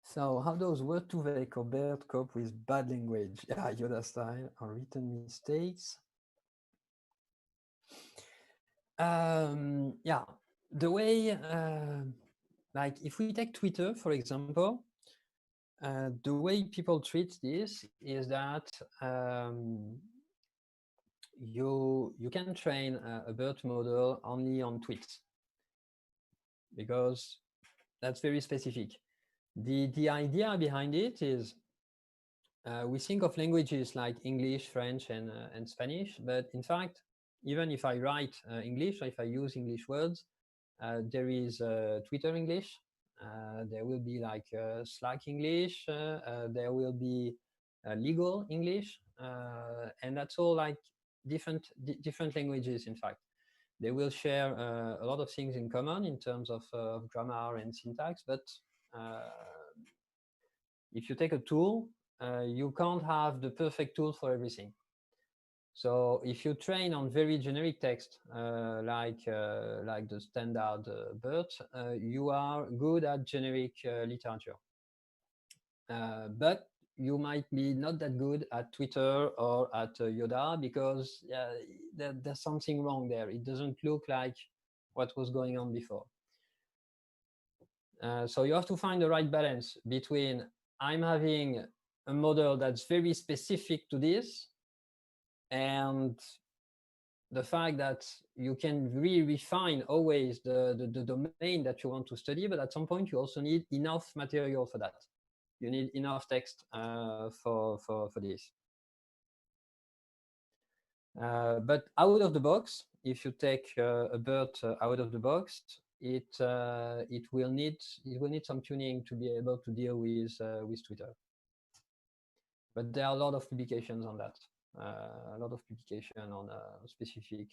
So how does word2vec or BERT cope with bad language? Yeah, Yoda style or written mistakes. Yeah, the way, like if we take Twitter, for example, the way people treat this is that you can train a BERT model only on tweets because that's very specific. The idea behind it is we think of languages like English, French, and Spanish, but in fact, even if I write English, or if I use English words, there is Twitter English, there will be like Slack English, there will be legal English, and that's all like different languages, in fact. They will share a lot of things in common in terms of grammar and syntax, but if you take a tool, you can't have the perfect tool for everything. So if you train on very generic text, like the standard BERT, you are good at generic literature. But you might be not that good at Twitter or at Yoda because there's something wrong there. It doesn't look like what was going on before. So you have to find the right balance between I'm having a model that's very specific to this and the fact that you can really refine always the domain that you want to study, but at some point you also need enough material for that. You need enough text for this. But out of the box, if you take a bird out of the box, it will need some tuning to be able to deal with Twitter. But there are a lot of publications on that. A lot of publication on specific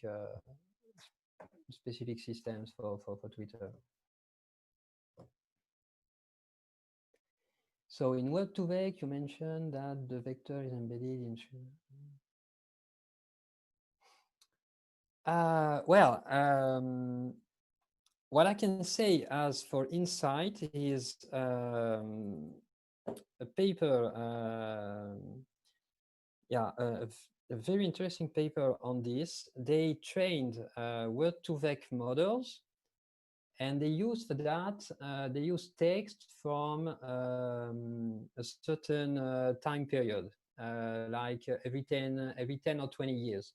systems for Twitter. So in Word2Vec, you mentioned that the vector is embedded in. Well, what I can say as for Insight is a paper, a very interesting paper on this. They trained Word2Vec models, and they used for that, they used text from a certain time period, like every 10 or 20 years.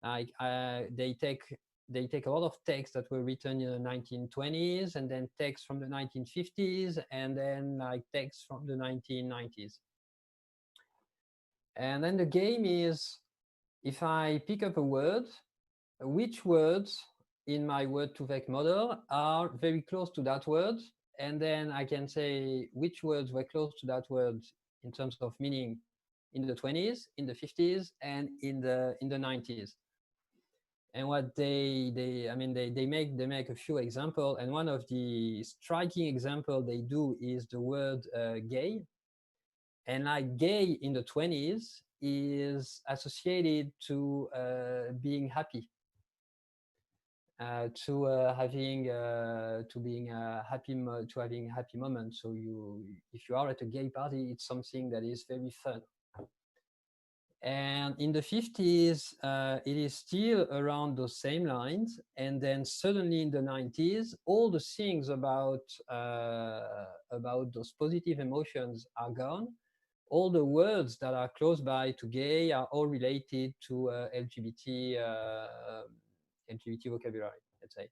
Like they take a lot of text that were written in the 1920s, and then text from the 1950s, and then like text from the 1990s. And then the game is, if I pick up a word, which words in my Word2Vec model are very close to that word, and then I can say which words were close to that word in terms of meaning in the 20s, in the 50s, and in the 90s. And what they make a few examples, and one of the striking example they do is the word gay. And like gay in the 20s is associated to being happy, to having happy moments. So if you are at a gay party, it's something that is very fun. And in the 50s, it is still around those same lines. And then suddenly in the 90s, all the things about those positive emotions are gone. All the words that are close by to gay are all related to LGBT vocabulary, let's say.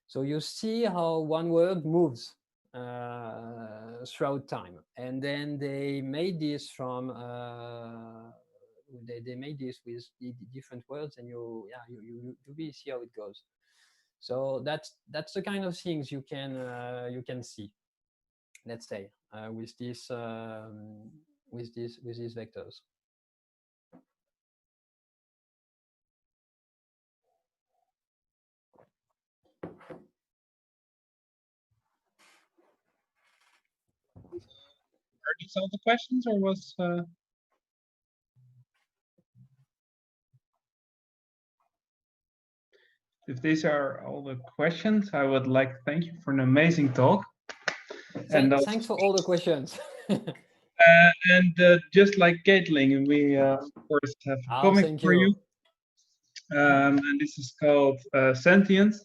So you see how one word moves throughout time, and then they made this from they made this with different words, and you really see how it goes. So that's the kind of things you can see, let's say, with these vectors.
Are these all the questions, or was? If these are all the questions, I would like to thank you for an amazing talk.
Thanks for all the questions.
And just like Caitlin, we of course have a comic for you. And this is called Sentience,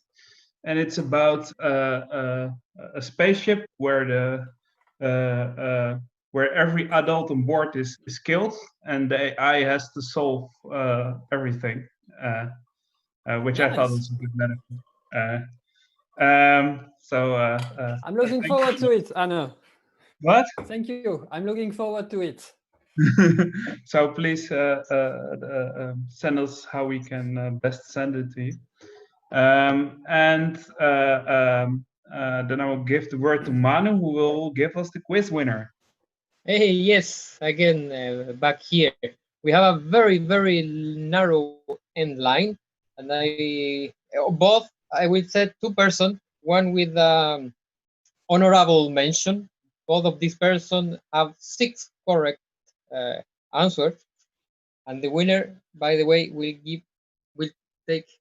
and it's about a spaceship where where every adult on board is killed, and the AI has to solve everything, which nice. I thought was a good metaphor.
I'm looking forward to it, Anna.
What?
Thank you. I'm looking forward to it.
So please send us how we can best send it to you. Then I will give the word to Manu, who will give us the quiz winner.
Hey, yes, again, back here. We have a very, very narrow end line, and I will say two persons, one with honorable mention. Both of these persons have 6 correct answers, and the winner, by the way, will take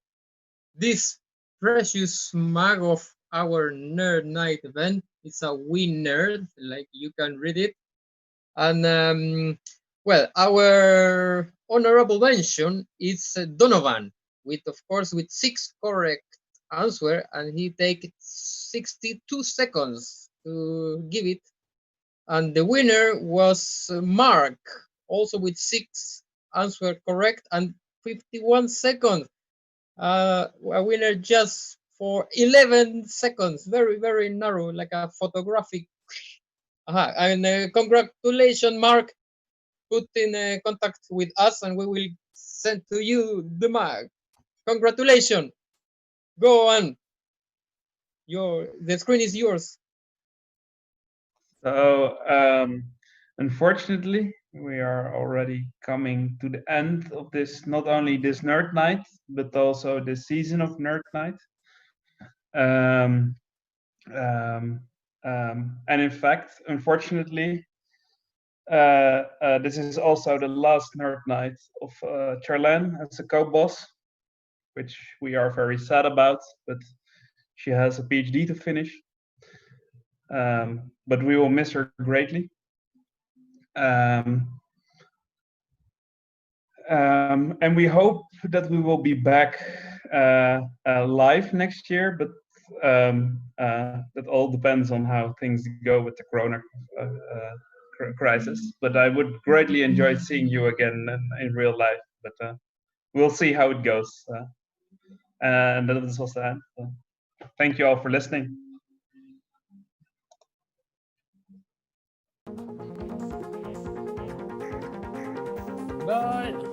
this precious mug of our Nerd Night event. It's a winner, like you can read it. And well, our honorable mention is Donovan, of course with 6 correct answer, and he takes 62 seconds to give it. And the winner was Mark, also with 6 answer correct and 51 seconds. A winner just for 11 seconds. Very, very narrow, like a photographic. And congratulations, Mark. Put in contact with us, and we will send to you the mug. Congratulations. Go on. The screen is yours.
So unfortunately, we are already coming to the end of this, not only this Nerd Night, but also the season of Nerd Night. And in fact, unfortunately, this is also the last Nerd Night of Charlene as a co-boss, which we are very sad about, but she has a PhD to finish. But we will miss her greatly. And we hope that we will be back live next year, but that all depends on how things go with the Corona crisis. But I would greatly enjoy seeing you again in real life, but we'll see how it goes. And that was the end. Thank you all for listening.
Bye.